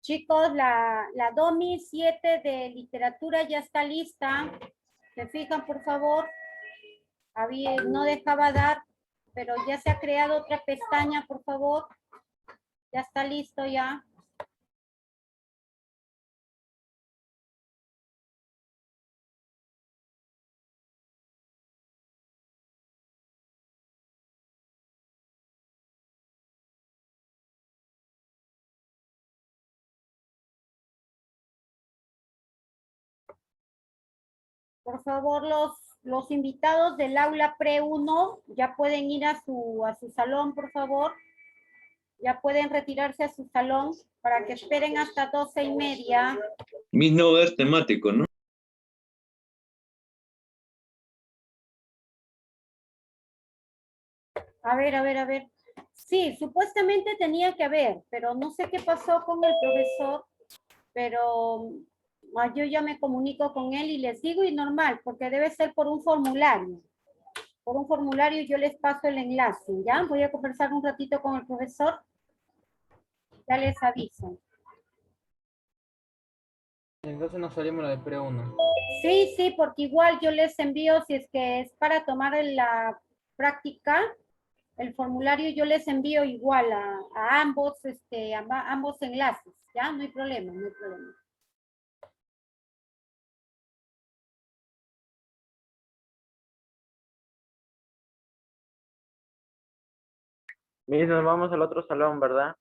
Chicos, la DOMI 7 de literatura ya está lista. ¿Se fijan, por favor? No dejaba dar, pero ya se ha creado otra pestaña, por favor. Ya está listo ya. Por favor, los invitados del aula pre-1 ya pueden ir a su salón, por favor. Ya pueden retirarse a su salón para que esperen hasta 12:30. Mi no es temático, ¿no? A ver. Sí, supuestamente tenía que haber, pero no sé qué pasó con el profesor, pero yo ya me comunico con él y les digo, y normal, porque debe ser por un formulario. Por un formulario yo les paso el enlace, ¿ya? Voy a conversar un ratito con el profesor. Ya les aviso. Entonces nos salimos la de pre-1. Sí, porque igual yo les envío, si es que es para tomar la práctica, El formulario yo les envío igual a ambos, ambos enlaces, ¿ya? No hay problema, no hay problema. Miss, nos vamos al otro salón, ¿verdad?